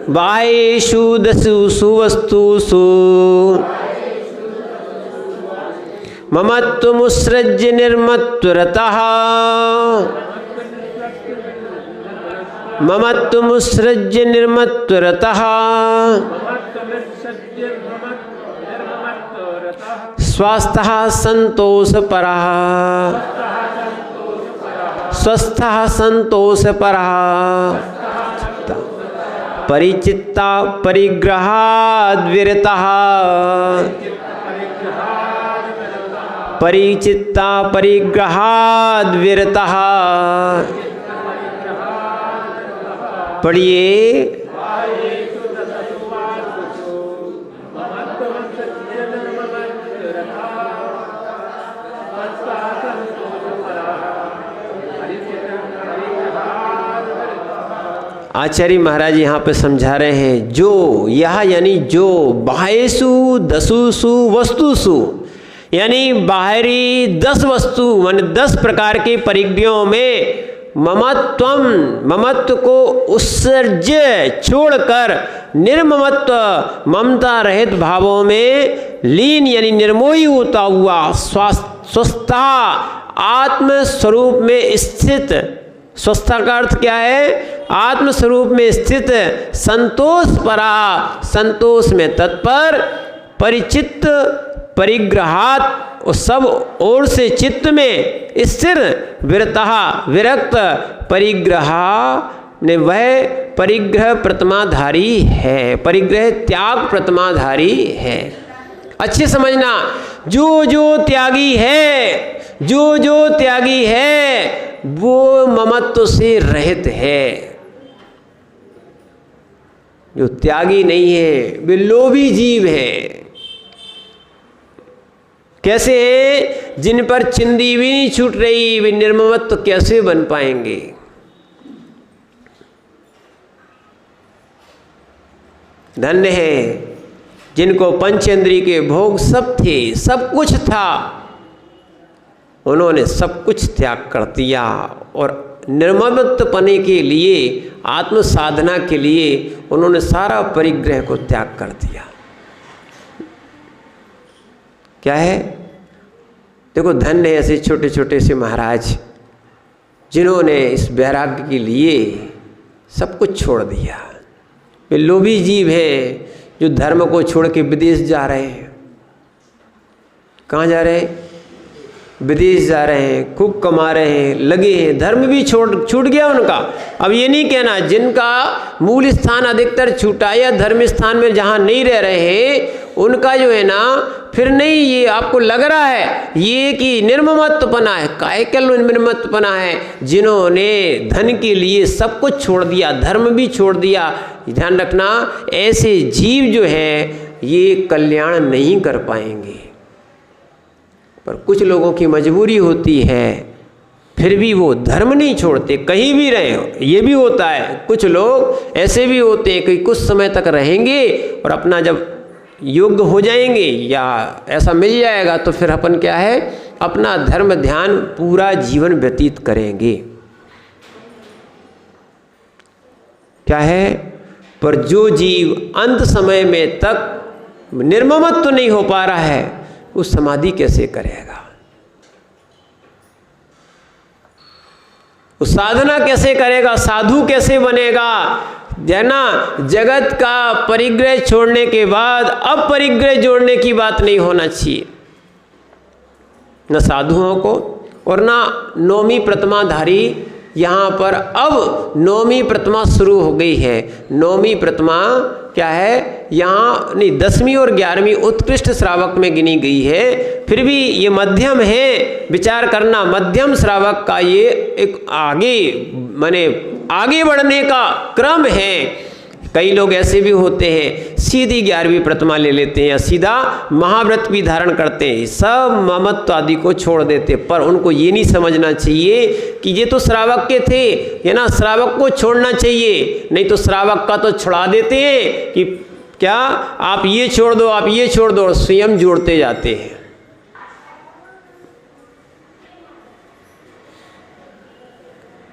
बाह्येषु दशु सुवस्तुषु ममत्वमुत्सृज्य निर्मत्वरतः, ममत्वमुत्सृज्य निर्मत्वरतः, स्वस्थः संतोषपरः, स्वस्थः संतोषपरः, परिचित्ता परिग्रहाद्विरतः, परिचित्ता परिग्रहाद्विरतः। पढ़िए। आचार्य महाराज यहाँ पे समझा रहे हैं, जो यह यानी जो बाह्यसु दसुसु वस्तुसु, यानी बाहरी 10 वस्तु मान 10 प्रकार के परिग्रहों में ममत्वम, ममत्व को उत्सर्ज्य छोड़कर निर्ममत्व ममता रहित भावों में लीन यानी निर्मोही होता हुआ स्वस्थता आत्म स्वरूप में स्थित, स्वस्थता का अर्थ क्या है? आत्म स्वरूप में स्थित, संतोष परा, संतोष में तत्पर, परिचित्त परिग्रहात और सब ओर से चित्त में स्थिर, विरतः विरक्त, परिग्रहा ने वह परिग्रह प्रतिमाधारी है, परिग्रह त्याग प्रतिमाधारी है। अच्छे समझना, जो जो त्यागी है, जो जो त्यागी है वो ममत्व से रहित है। जो त्यागी नहीं है वे लोभी जीव है। कैसे हैं? जिन पर चिंदी भी नहीं छूट रही, वे निर्ममत्व कैसे बन पाएंगे? धन्य है जिनको पंचेंद्रिय के भोग सब थे, सब कुछ था, उन्होंने सब कुछ त्याग कर दिया और निर्ममत्व पने के लिए, आत्म साधना के लिए उन्होंने सारा परिग्रह को त्याग कर दिया। क्या है? देखो, धन्य है ऐसे छोटे छोटे से महाराज जिन्होंने इस वैराग्य के लिए सब कुछ छोड़ दिया। वे लोभी जीव हैं जो धर्म को छोड़ के विदेश जा रहे हैं। कहाँ जा रहे हैं? विदेश जा रहे हैं, खूब कमा रहे हैं, लगे हैं, धर्म भी छूट गया उनका। अब ये नहीं कहना जिनका मूल स्थान अधिकतर छूटा या धर्म स्थान में जहाँ नहीं रह रहे हैं उनका जो है ना, फिर नहीं, ये आपको लग रहा है ये कि निर्ममत्वपना है। काहे के निर्ममत्वपना है? जिन्होंने धन के लिए सब कुछ छोड़ दिया, धर्म भी छोड़ दिया। ध्यान रखना, ऐसे जीव जो हैं ये कल्याण नहीं कर पाएंगे। पर कुछ लोगों की मजबूरी होती है, फिर भी वो धर्म नहीं छोड़ते, कहीं भी रहे। ये भी होता है, कुछ लोग ऐसे भी होते हैं कि कुछ समय तक रहेंगे और अपना जब योग्य हो जाएंगे या ऐसा मिल जाएगा तो फिर अपन क्या है, अपना धर्म ध्यान पूरा जीवन व्यतीत करेंगे। क्या है? पर जो जीव अंत समय में तक निर्ममत्व नहीं हो पा रहा है, उस समाधि कैसे करेगा? उस साधना कैसे करेगा? साधु कैसे बनेगा? है ना, जगत का परिग्रह छोड़ने के बाद अब परिग्रह जोड़ने की बात नहीं होना चाहिए, न साधुओं को और ना नौमी प्रतिमाधारी। यहाँ पर अब नौमी प्रतिमा शुरू हो गई है। नौमी प्रतिमा क्या है? यहाँ नहीं, 10वीं और 11वीं उत्कृष्ट श्रावक में गिनी गई है, फिर भी ये मध्यम है। विचार करना, मध्यम श्रावक का ये एक आगे माने आगे बढ़ने का क्रम है। कई लोग ऐसे भी होते हैं सीधी 11वीं प्रतिमा ले लेते हैं या सीधा महाव्रत भी धारण करते हैं, सब ममत्व आदि को छोड़ देते। पर उनको ये नहीं समझना चाहिए कि ये तो श्रावक के थे, है ना, श्रावक को छोड़ना चाहिए। नहीं तो श्रावक का तो छुड़ा देते हैं कि क्या आप ये छोड़ दो, आप ये छोड़ दो, और स्वयं जोड़ते जाते हैं।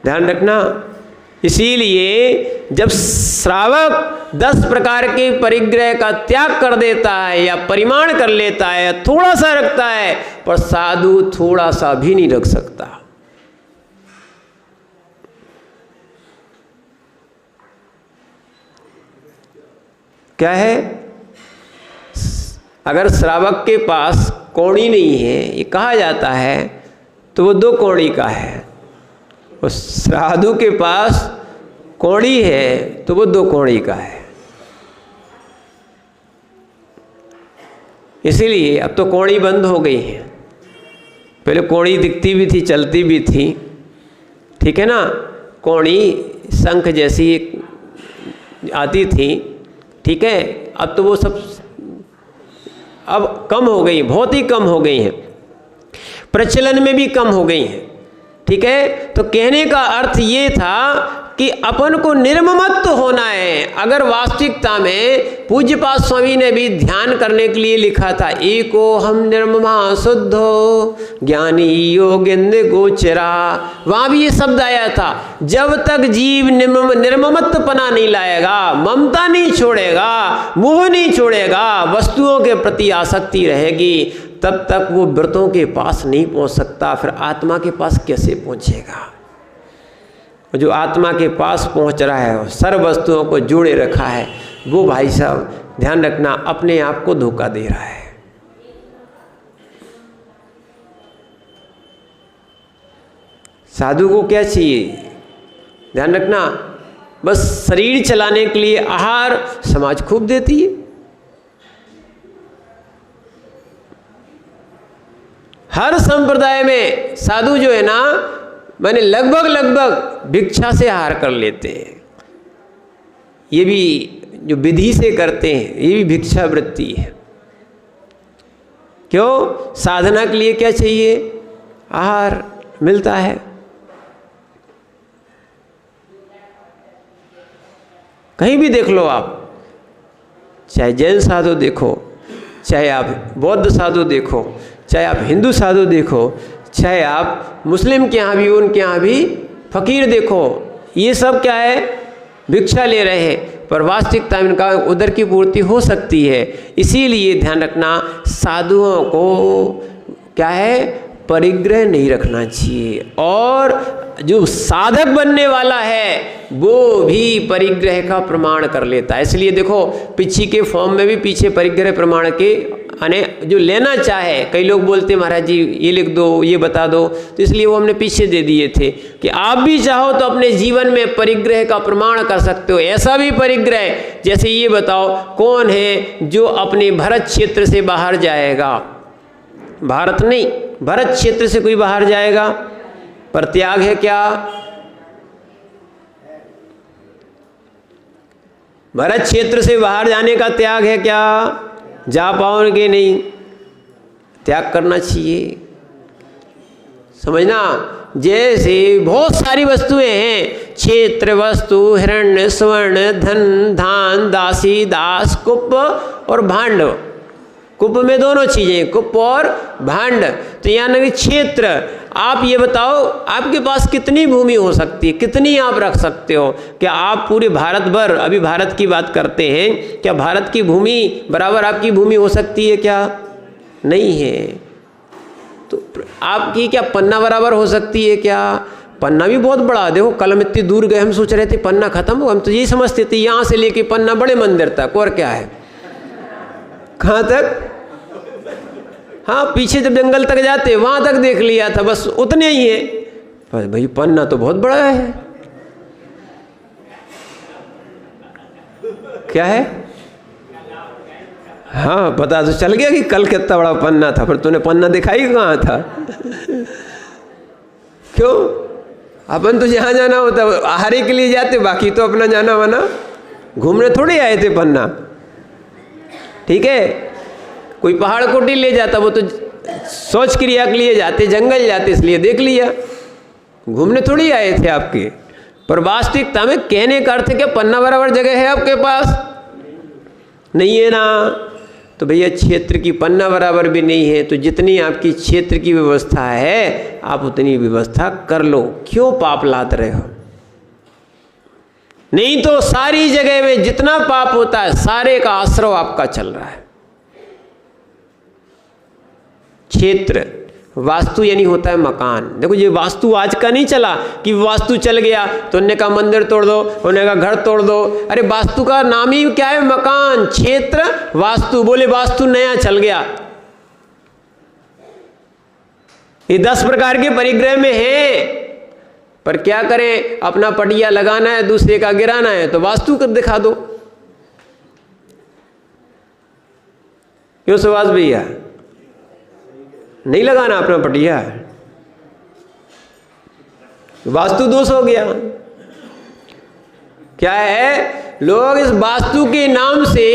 ध्यान रखना, इसीलिए जब श्रावक 10 प्रकार के परिग्रह का त्याग कर देता है या परिमाण कर लेता है, थोड़ा सा रखता है, पर साधु थोड़ा सा भी नहीं रख सकता। क्या है? अगर श्रावक के पास कौड़ी नहीं है, ये कहा जाता है, तो वो 2 कौड़ी का है। और साधु के पास कौड़ी है तो वो 2 कौड़ी का है। इसीलिए अब तो कौड़ी बंद हो गई है। पहले कौड़ी दिखती भी थी, चलती भी थी, ठीक है ना। कौड़ी शंख जैसी आती थी, ठीक है। अब तो वो सब अब कम हो गई, बहुत ही कम हो गई हैं, प्रचलन में भी कम हो गई हैं, ठीक है। तो कहने का अर्थ ये था कि अपन को निर्ममत्व होना है। अगर वास्तविकता में पूज्यपाद स्वामी ने भी ध्यान करने के लिए लिखा था, एको हम निर्ममा शुद्धो ज्ञानी योगेंद्र गोचरा, वहाँ भी ये शब्द आया था। जब तक जीव निर्ममत्वपना नहीं लाएगा, ममता नहीं छोड़ेगा, मोह नहीं छोड़ेगा, वस्तुओं के प्रति आसक्ति रहेगी, तब तक वो व्रतों के पास नहीं पहुंच सकता। फिर आत्मा के पास कैसे पहुंचेगा? जो आत्मा के पास पहुंच रहा है, सर्व वस्तुओं को जोड़े रखा है, वो भाई साहब ध्यान रखना अपने आप को धोखा दे रहा है। साधु को क्या चाहिए? ध्यान रखना, बस शरीर चलाने के लिए आहार समाज खूब देती है। हर संप्रदाय में साधु जो है ना, मैंने लगभग भिक्षा से आहार कर लेते हैं। ये भी जो विधि से करते हैं, ये भी भिक्षा वृत्ति है। क्यों? साधना के लिए क्या चाहिए? आहार मिलता है। कहीं भी देख लो आप, चाहे जैन साधु देखो, चाहे आप बौद्ध साधु देखो, चाहे आप हिंदू साधु देखो, चाहे आप मुस्लिम के यहाँ भी, उनके यहाँ भी फकीर देखो, ये सब क्या है? भिक्षा ले रहे हैं। पर वास्तविकता में इनका उदर की पूर्ति हो सकती है। इसीलिए ध्यान रखना, साधुओं को क्या है? परिग्रह नहीं रखना चाहिए। और जो साधक बनने वाला है वो भी परिग्रह का प्रमाण कर लेता है। इसलिए देखो, पिछी के फॉर्म में भी पीछे परिग्रह प्रमाण के यानी जो लेना चाहे, कई लोग बोलते हैं महाराज जी ये लिख दो, ये बता दो, तो इसलिए वो हमने पीछे दे दिए थे कि आप भी चाहो तो अपने जीवन में परिग्रह का प्रमाण कर सकते हो। ऐसा भी परिग्रह, जैसे ये बताओ, कौन है जो अपने भरत क्षेत्र से बाहर जाएगा? भारत नहीं, भरत क्षेत्र से कोई बाहर जाएगा? पर त्याग है क्या? भरत क्षेत्र से बाहर जाने का त्याग है क्या? जा पाओगे नहीं, त्याग करना चाहिए। समझना, जैसे बहुत सारी वस्तुएं हैं, क्षेत्र वस्तु, हिरण्य, स्वर्ण, धन, धान, दासी, दास, कुप और भांड। कुप में दोनों चीजें, कुप और भांड। तो यानी क्षेत्र, आप ये बताओ आपके पास कितनी भूमि हो सकती है, कितनी आप रख सकते हो? क्या आप पूरे भारत भर, अभी भारत की बात करते हैं, क्या भारत की भूमि बराबर आपकी भूमि हो सकती है? क्या नहीं है। तो आपकी क्या पन्ना बराबर हो सकती है? क्या पन्ना भी बहुत बड़ा। देखो कलम इतनी दूर गए, हम सोच रहे थे पन्ना खत्म हो, हम तो यही समझते थे यहाँ से लेके पन्ना बड़े मंदिर तक, और क्या है? कहाँ तक? हाँ, पीछे जब जंगल तक जाते वहाँ तक देख लिया था, बस उतने ही है। पर भाई पन्ना तो बहुत बड़ा है। क्या है? हाँ, पता तो चल गया कि कल कितना बड़ा पन्ना था, पर तूने पन्ना दिखाई कहाँ था? क्यों? अपन तो जहाँ जाना होता आहारे के लिए जाते, बाकी तो अपना जाना वाना, घूमने थोड़े आए थे पन्ना। ठीक है, कोई पहाड़ कोटी ले जाता, वो तो शौच क्रिया के लिए जाते, जंगल जाते, इसलिए देख लिया, घूमने थोड़ी आए थे आपके। पर वास्तविकता में कहने का अर्थ है कि पन्ना बराबर जगह है आपके पास? नहीं है ना। तो भैया क्षेत्र की पन्ना बराबर भी नहीं है, तो जितनी आपकी क्षेत्र की व्यवस्था है आप उतनी व्यवस्था कर लो। क्यों पाप लाद रहे हो? नहीं तो सारी जगह में जितना पाप होता है सारे का आश्रव आपका चल रहा है। क्षेत्र, वास्तु यानी होता है मकान। देखो ये वास्तु आज का नहीं चला कि वास्तु चल गया तो उन्होंने कहा मंदिर तोड़ दो, उन्होंने कहा घर तोड़ दो। अरे वास्तु का नाम ही क्या है? मकान। क्षेत्र वास्तु, बोले वास्तु नया चल गया। ये 10 प्रकार के परिग्रह में है, पर क्या करें, अपना पटिया लगाना है, दूसरे का गिराना है तो वास्तु कर दिखा दो। क्यों सुभाष भैया? नहीं लगाना अपना पटिया, वास्तु दोष हो गया। क्या है, लोग इस वास्तु के नाम से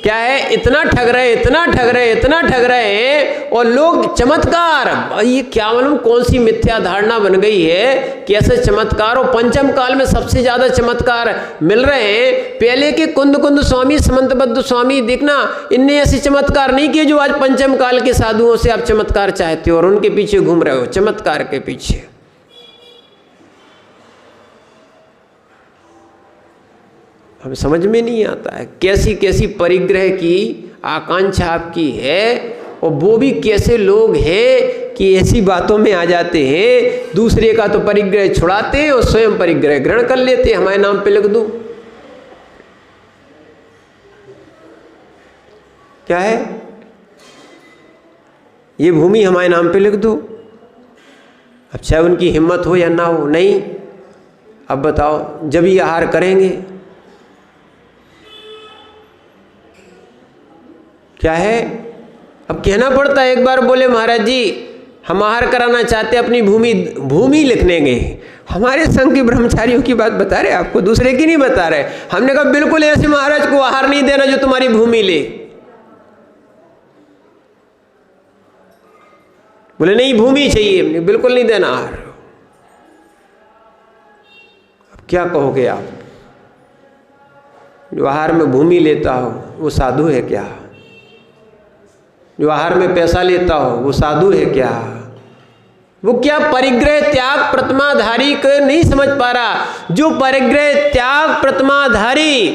क्या है इतना ठग रहे, इतना ठग रहे, इतना ठग रहे हैं। और लोग चमत्कार, ये क्या मालूम कौन सी मिथ्या धारणा बन गई है कि ऐसे चमत्कार, और पंचम काल में सबसे ज्यादा चमत्कार मिल रहे हैं। पहले के कुंद स्वामी, समंतबद्ध स्वामी, देखना इनने ऐसे चमत्कार नहीं किए जो आज पंचम काल के साधुओं से आप चमत्कार चाहते हो और उनके पीछे घूम रहे हो, चमत्कार के पीछे। हमें समझ में नहीं आता है कैसी कैसी परिग्रह की आकांक्षा आपकी है, और वो भी कैसे लोग हैं कि ऐसी बातों में आ जाते हैं, दूसरे का तो परिग्रह छुड़ाते हैं और स्वयं परिग्रह ग्रहण कर लेते हैं। हमारे नाम पे लिख दो, क्या है, ये भूमि हमारे नाम पे लिख दो। अब चाहे उनकी हिम्मत हो या ना हो, नहीं। अब बताओ, जब ये आहार करेंगे क्या है, अब कहना पड़ता है। एक बार बोले महाराज जी हम आहार कराना चाहते हैं, अपनी भूमि लिखने गए। हमारे संघ के ब्रह्मचारियों की बात बता रहे, आपको दूसरे की नहीं बता रहे। हमने कहा बिल्कुल ऐसे महाराज को आहार नहीं देना जो तुम्हारी भूमि ले। बोले नहीं भूमि चाहिए, हमने बिल्कुल नहीं देना आहार। अब क्या कहोगे आप? जो आहार में भूमि लेता हो वो साधु है क्या? जो आहार में पैसा लेता हो वो साधु है क्या? वो क्या परिग्रह त्याग प्रतिमाधारी को नहीं समझ पा रहा। जो परिग्रह त्याग प्रतिमाधारी,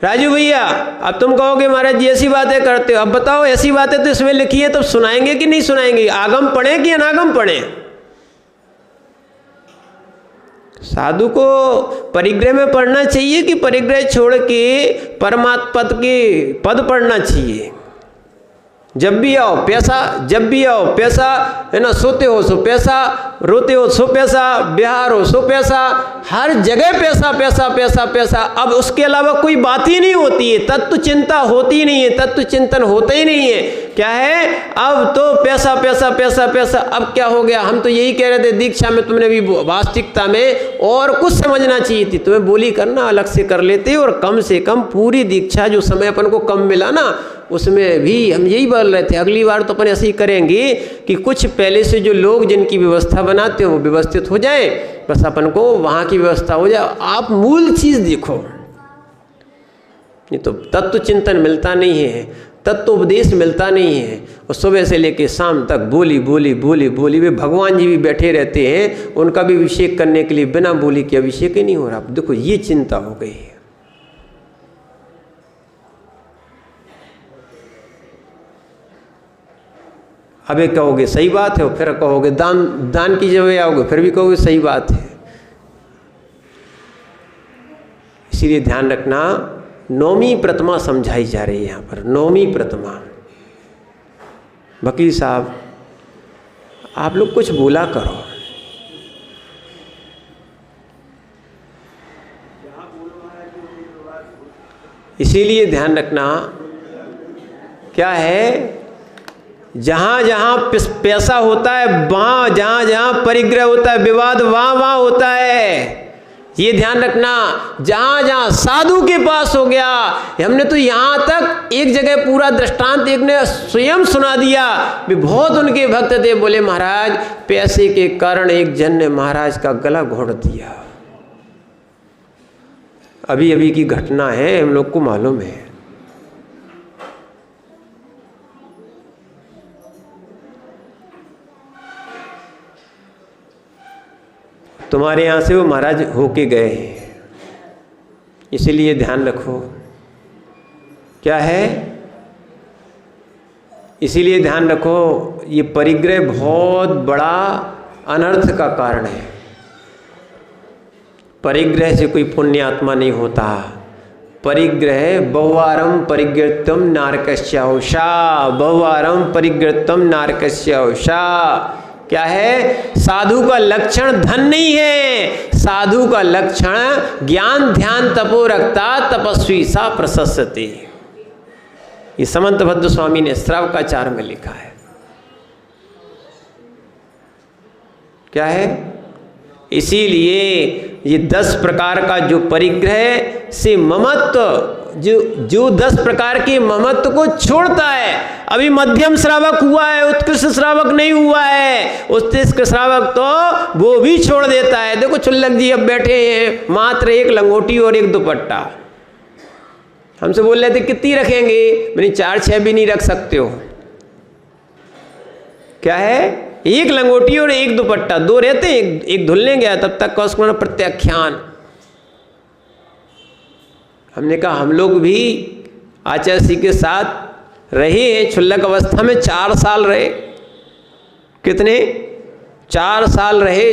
राजू भैया अब तुम कहोगे महाराज जी ऐसी बातें करते हो। अब बताओ ऐसी बातें तो इसमें लिखी है, तो सुनाएंगे कि नहीं सुनाएंगे? आगम पढ़े कि अनागम पढ़े? साधु को परिग्रह में पढ़ना चाहिए कि परिग्रह छोड़ के परमात्म पद के पद पढ़ना चाहिए? जब भी आओ पैसा, जब भी आओ पैसा, है ना, सोते हो सो पैसा, रोते हो सो पैसा, बिहार हो सो पैसा, हर जगह पैसा पैसा पैसा पैसा। अब उसके अलावा कोई बात ही नहीं होती है, तत्व चिंता होती ही नहीं है, तत्व चिंतन होता ही नहीं है। क्या है, अब तो पैसा पैसा पैसा पैसा। अब क्या हो गया? हम तो यही कह रहे थे दीक्षा में, तुमने भी वास्तविकता में और कुछ समझना चाहिए थी। तुम्हें बोली करना अलग से कर लेते, और कम से कम पूरी दीक्षा जो समय अपन को कम मिला ना, उसमें भी हम यही बोल रहे थे अगली बार तो अपन ऐसे ही करेंगे कि कुछ पहले से जो लोग जिनकी व्यवस्था बनाते हो वो व्यवस्थित हो जाए, बस अपन को वहाँ की व्यवस्था हो जाए। आप मूल चीज़ देखो, नहीं तो तत्व चिंतन मिलता नहीं है, तत्व उपदेश मिलता नहीं है। और सुबह से लेके शाम तक बोली बोली बोली बोली। वे भगवान जी भी बैठे रहते हैं, उनका भी अभिषेक करने के लिए बिना बोली के अभिषेक ही नहीं हो रहा। देखो ये चिंता हो गई है। अबे कहोगे सही बात है, फिर कहोगे दान की जगह आओगे, फिर भी कहोगे सही बात है। इसीलिए ध्यान रखना, नौवीं प्रतिमा समझाई जा रही है यहाँ पर, नौवीं प्रतिमा। वकील साहब आप लोग कुछ बोला करो। इसीलिए ध्यान रखना, क्या है, जहाँ जहाँ पैसा होता है, वहाँ जहाँ जहाँ परिग्रह होता है, विवाद वहाँ वहाँ होता है। ये ध्यान रखना। जहाँ जहाँ साधु के पास हो गया, हमने तो यहाँ तक एक जगह पूरा दृष्टांत एक ने स्वयं सुना दिया, भी बहुत उनके भक्त थे। बोले महाराज पैसे के कारण एक जन ने महाराज का गला घोट दिया। अभी अभी की घटना है, हम लोग को मालूम है। तुम्हारे यहाँ से वो महाराज होके गए हैं, इसीलिए ध्यान रखो। क्या है? इसीलिए ध्यान रखो, ये परिग्रह बहुत बड़ा अनर्थ का कारण है। परिग्रह से कोई पुण्य आत्मा नहीं होता। परिग्रह बहुवारम परिग्रहत्वम नारकस्याहुषा, बहुवारम परिग्रहत्वम नारकस्याहुषा। क्या है? साधु का लक्षण धन नहीं है, साधु का लक्षण ज्ञान ध्यान तपो रखता तपस्वी सा प्रशस्यते। ये समंत भद्र स्वामी ने श्रावकाचार में लिखा है। क्या है? इसीलिए ये 10 प्रकार का जो परिग्रह से ममत्व, जो 10 प्रकार के ममत्व को छोड़ता है। अभी मध्यम श्रावक हुआ है, उत्कृष्ट श्रावक नहीं हुआ है। उत्कृष्ट श्रावक तो वो भी छोड़ देता है। देखो चुल्लक जी अब बैठे हैं, मात्र एक लंगोटी और एक दुपट्टा। हमसे बोल रहे थे कितनी रखेंगे, मैंने 4-6 भी नहीं रख सकते हो। क्या है? एक लंगोटी और एक दुपट्टा, 2 रहते हैं, एक धुलने गया तब तक का उसको प्रत्याख्यान। हमने कहा हम लोग भी आचार्य जी के साथ रहे हैं, क्षुल्लक अवस्था में 4 साल रहे। कितने? 4 साल रहे।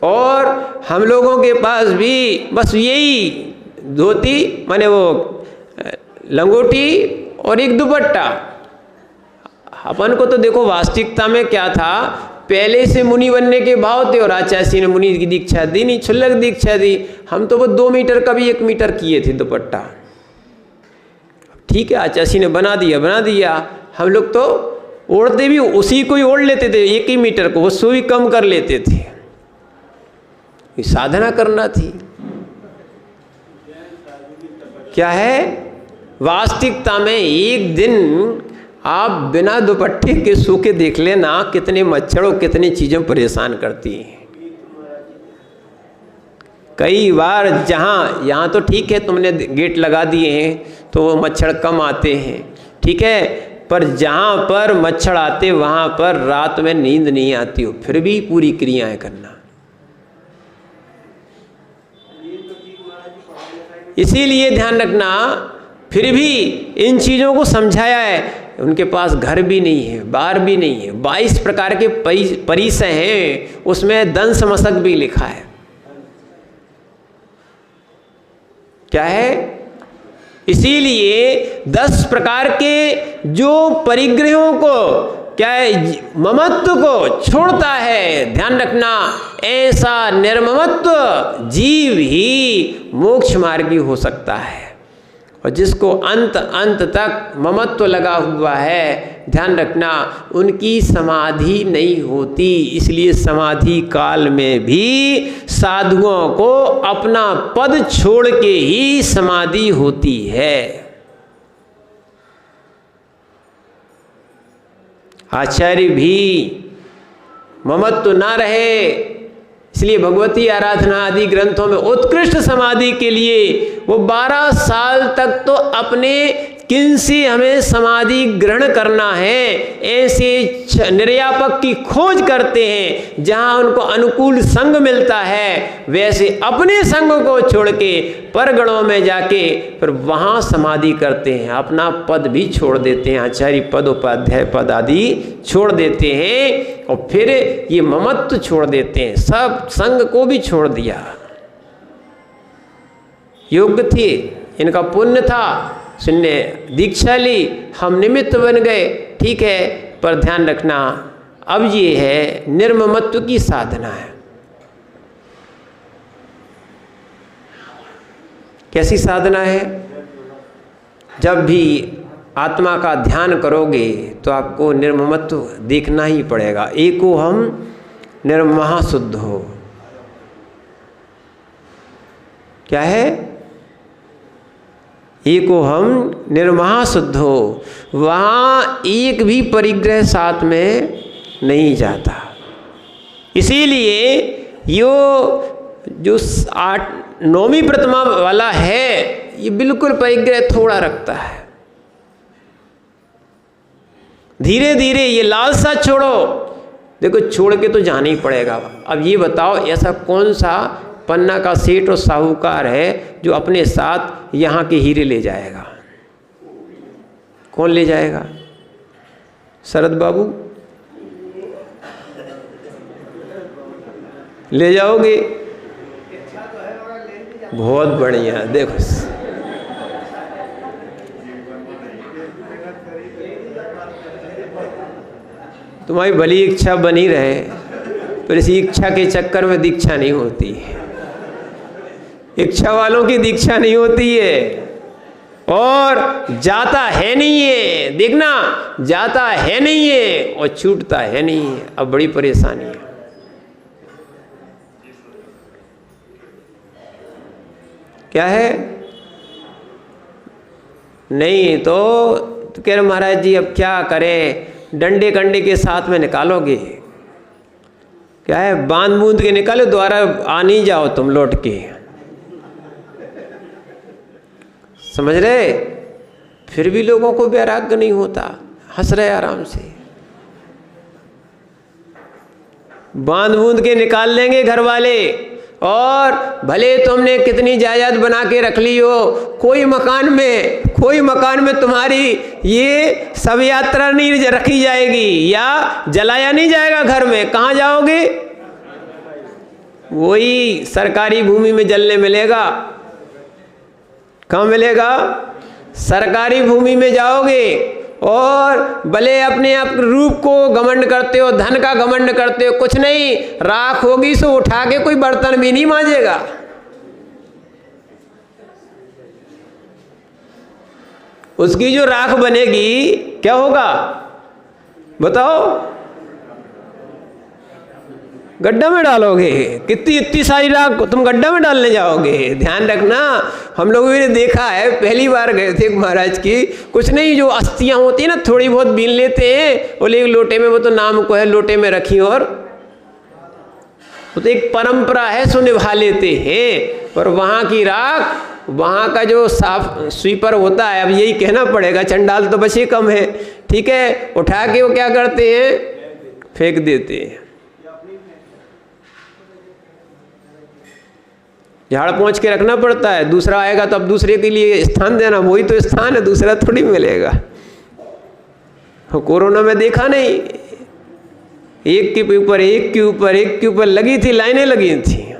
और हम लोगों के पास भी बस यही धोती, माने वो लंगोटी और एक दुपट्टा। अपन को तो देखो वास्तविकता में क्या था, पहले से मुनि बनने के भाव थे और आचार्य जी ने मुनि की दीक्षा दी नहीं, क्षुल्लक दीक्षा दी। हम तो वो 2 मीटर का भी 1 मीटर किए थे दुपट्टा। ठीक है, आचार्य जी ने बना दिया। हम लोग तो ओढ़ते भी उसी को ही ओढ़ लेते थे, 1 ही मीटर को, वो सुई कम कर लेते थे। ये साधना करना थी। क्या है? वास्तविकता में एक दिन आप बिना दुपट्टे के सो के देख लेना कितने मच्छर और कितनी चीज़ें परेशान करती हैं। कई बार यहाँ तो ठीक है तुमने गेट लगा दिए हैं तो मच्छर कम आते हैं, ठीक है, पर जहाँ पर मच्छर आते वहाँ पर रात में नींद नहीं आती हो, फिर भी पूरी क्रियाएं करना। इसीलिए ध्यान रखना, फिर भी इन चीज़ों को समझाया है। उनके पास घर भी नहीं है, बार भी नहीं है, 22 प्रकार के परिसय हैं, उसमें दंश मशक भी लिखा है। क्या है? इसीलिए 10 प्रकार के जो परिग्रहों को, क्या है, ममत्व को छोड़ता है। ध्यान रखना, ऐसा निर्ममत्व जीव ही मोक्ष मार्गी हो सकता है। और जिसको अंत तक ममत्व लगा हुआ है, ध्यान रखना, उनकी समाधि नहीं होती। इसलिए समाधि काल में भी साधुओं को अपना पद छोड़ के ही समाधि होती है। आचार्य भी ममत्व ना रहे, इसलिए भगवती आराधना आदि ग्रंथों में उत्कृष्ट समाधि के लिए वो 12 साल तक तो अपने किन से हमें समाधि ग्रहण करना है ऐसे निर्यापक की खोज करते हैं। जहाँ उनको अनुकूल संग मिलता है वैसे अपने संग को छोड़ के परगणों में जाके फिर वहाँ समाधि करते हैं, अपना पद भी छोड़ देते हैं, आचार्य पद उपाध्याय पद आदि छोड़ देते हैं और फिर ये ममत्व छोड़ देते हैं, सब संग को भी छोड़ दिया। योग्य थे, इनका पुण्य था, सुनने दीक्षा ली, हम निमित्त बन गए, ठीक है, पर ध्यान रखना अब ये है निर्ममत्व की साधना है। कैसी साधना है? जब भी आत्मा का ध्यान करोगे तो आपको निर्ममत्व देखना ही पड़ेगा। एको हम निर्महा शुद्ध हो। क्या है? एको हम निर्महा शुद्ध हो। वहाँ एक भी परिग्रह साथ में नहीं जाता। इसीलिए यो जो 9वीं प्रतिमा वाला है ये बिल्कुल परिग्रह थोड़ा रखता है। धीरे धीरे ये लालसा छोड़ो, देखो छोड़ के तो जाना ही पड़ेगा। अब ये बताओ ऐसा कौन सा पन्ना का सेठ और साहूकार है जो अपने साथ यहाँ के हीरे ले जाएगा। कौन ले जाएगा? शरद बाबू ले जाओगे? बहुत बढ़िया। देखो तुम्हारी भली इच्छा बनी रहे, पर इसी इच्छा के चक्कर में दीक्षा नहीं होती है। इच्छा वालों की दीक्षा नहीं होती है और जाता है नहीं है। देखना, जाता है नहीं है और छूटता है नहीं है। अब बड़ी परेशानी है। क्या है? नहीं तो कह रहे महाराज जी अब क्या करें, डंडे कंडे के साथ में निकालोगे? क्या है, बांध बूंद के निकालो, दोबारा आ नहीं जाओ तुम लौट के। समझ रहे? फिर भी लोगों को वैराग्य नहीं होता, हंस रहे आराम से। बांध बूंद के निकाल लेंगे घर वाले, और भले तुमने कितनी जायदाद बना के रख ली हो, कोई मकान में तुम्हारी ये सब यात्रा नहीं रखी जाएगी या जलाया नहीं जाएगा घर में। कहाँ जाओगे? वही सरकारी भूमि में जलने मिलेगा। कहाँ मिलेगा? सरकारी भूमि में जाओगे और भले अपने आप रूप को घमंड करते हो, धन का घमंड करते हो, कुछ नहीं, राख होगी सो उठा के कोई बर्तन भी नहीं मांजेगा। उसकी जो राख बनेगी क्या होगा बताओ? गड्ढा में डालोगे। इतनी सारी राख तुम गड्ढा में डालने जाओगे? ध्यान रखना, हम लोगों ने देखा है, पहली बार गए थे महाराज की, कुछ नहीं, जो अस्थियां होती है ना थोड़ी बहुत बीन लेते हैं, बोले एक लोटे में, वो तो नाम को है लोटे में रखी, और वो तो एक परंपरा है सो निभा लेते हैं। पर वहाँ की राख, वहाँ का जो साफ स्वीपर होता है, अब यही कहना पड़ेगा, चंडाल तो बचे कम है, ठीक है, उठा के वो क्या करते हैं? फेंक देते हैं। झाड़ पहुँच के रखना पड़ता है, दूसरा आएगा तो अब दूसरे के लिए स्थान देना, वही तो स्थान है, दूसरा थोड़ी मिलेगा। कोरोना में देखा नहीं, एक के ऊपर लगी थी, लाइनें लगी थी,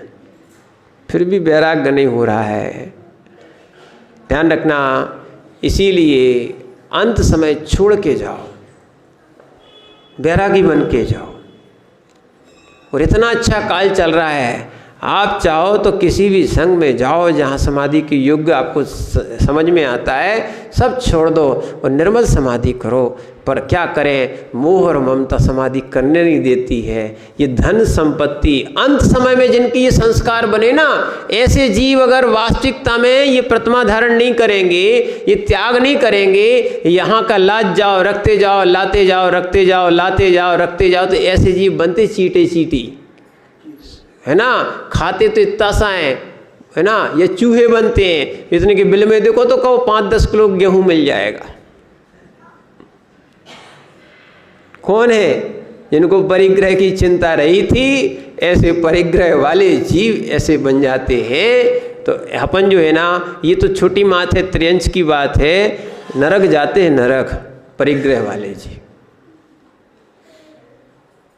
फिर भी वैराग्य नहीं हो रहा है। ध्यान रखना, इसीलिए अंत समय छोड़ के जाओ, वैरागी बन के जाओ। और इतना अच्छा काल चल रहा है, आप चाहो तो किसी भी संघ में जाओ जहाँ समाधि के योग्य आपको समझ में आता है, सब छोड़ दो और निर्मल समाधि करो। पर क्या करें, मोह और ममता समाधि करने नहीं देती है। ये धन संपत्ति, अंत समय में जिनकी ये संस्कार बने ना, ऐसे जीव अगर वास्तविकता में ये प्रतिमा धारण नहीं करेंगे, ये त्याग नहीं करेंगे, यहाँ का लाद जाओ रखते जाओ, लाते जाओ रखते जाओ, लाते जाओ रखते जाओ, तो ऐसे जीव बनते चीटे चीटी, है ना, खाते तो इतना सा है ना, ये चूहे बनते हैं इतने के बिल में देखो तो कहो 5-10 किलो गेहूं मिल जाएगा। कौन है? जिनको परिग्रह की चिंता रही थी, ऐसे परिग्रह वाले जीव ऐसे बन जाते हैं। तो अपन जो है ना, ये तो छोटी बात है, त्रियंश की बात है, नरक जाते हैं, नरक परिग्रह वाले जीव।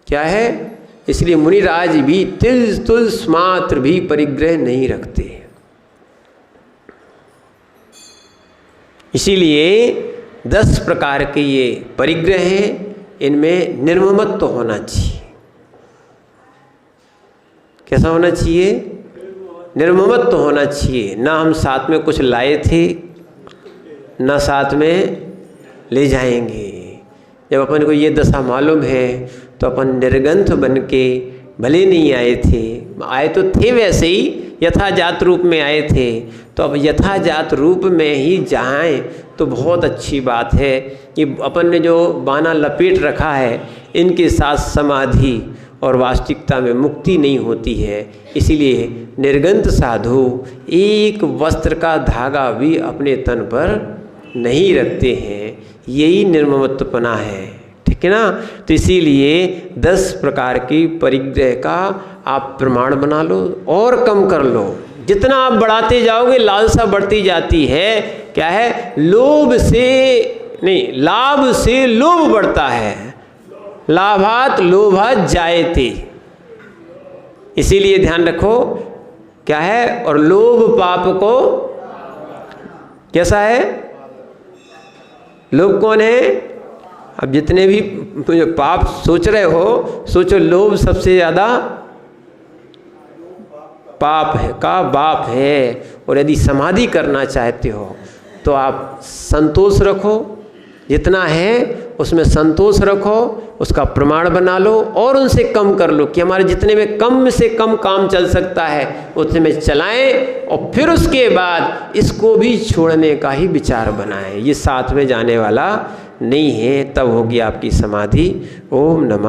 क्या है? इसलिए मुनिराज भी तिल तुलस मात्र भी परिग्रह नहीं रखते। इसीलिए 10 प्रकार के ये परिग्रह हैं, इनमें निर्ममत्व तो होना चाहिए। कैसा होना चाहिए? निर्ममत्व तो होना चाहिए। ना हम साथ में कुछ लाए थे, ना साथ में ले जाएंगे। जब अपन को ये दशा मालूम है तो अपन निर्गंथ बन के भले नहीं आए थे, आए तो थे वैसे ही यथाजात रूप में आए थे, तो अब यथाजात रूप में ही जाएं तो बहुत अच्छी बात है। कि अपन ने जो बाना लपेट रखा है, इनके साथ समाधि और वास्तविकता में मुक्ति नहीं होती है। इसीलिए निर्गंथ साधु एक वस्त्र का धागा भी अपने तन पर नहीं रखते हैं, यही निर्ममत्वपना है, ठीक है ना। तो इसीलिए 10 प्रकार की परिग्रह का आप प्रमाण बना लो और कम कर लो। जितना आप बढ़ाते जाओगे लालसा बढ़ती जाती है। क्या है? लोभ से नहीं, लाभ से लोभ बढ़ता है। लाभात लोभात जायते, इसीलिए ध्यान रखो। क्या है? और लोभ पाप को कैसा है? लोभ कौन है? अब जितने भी पाप सोच रहे हो, सोचो लोभ सबसे ज़्यादा पाप है का बाप है। और यदि समाधि करना चाहते हो तो आप संतोष रखो, जितना है उसमें संतोष रखो, उसका प्रमाण बना लो और उनसे कम कर लो कि हमारे जितने में कम से कम काम चल सकता है उतने में चलाएं। और फिर उसके बाद इसको भी छोड़ने का ही विचार बनाएं। ये साथ में जाने वाला नहीं है। तब होगी आपकी समाधि। ओम नमः।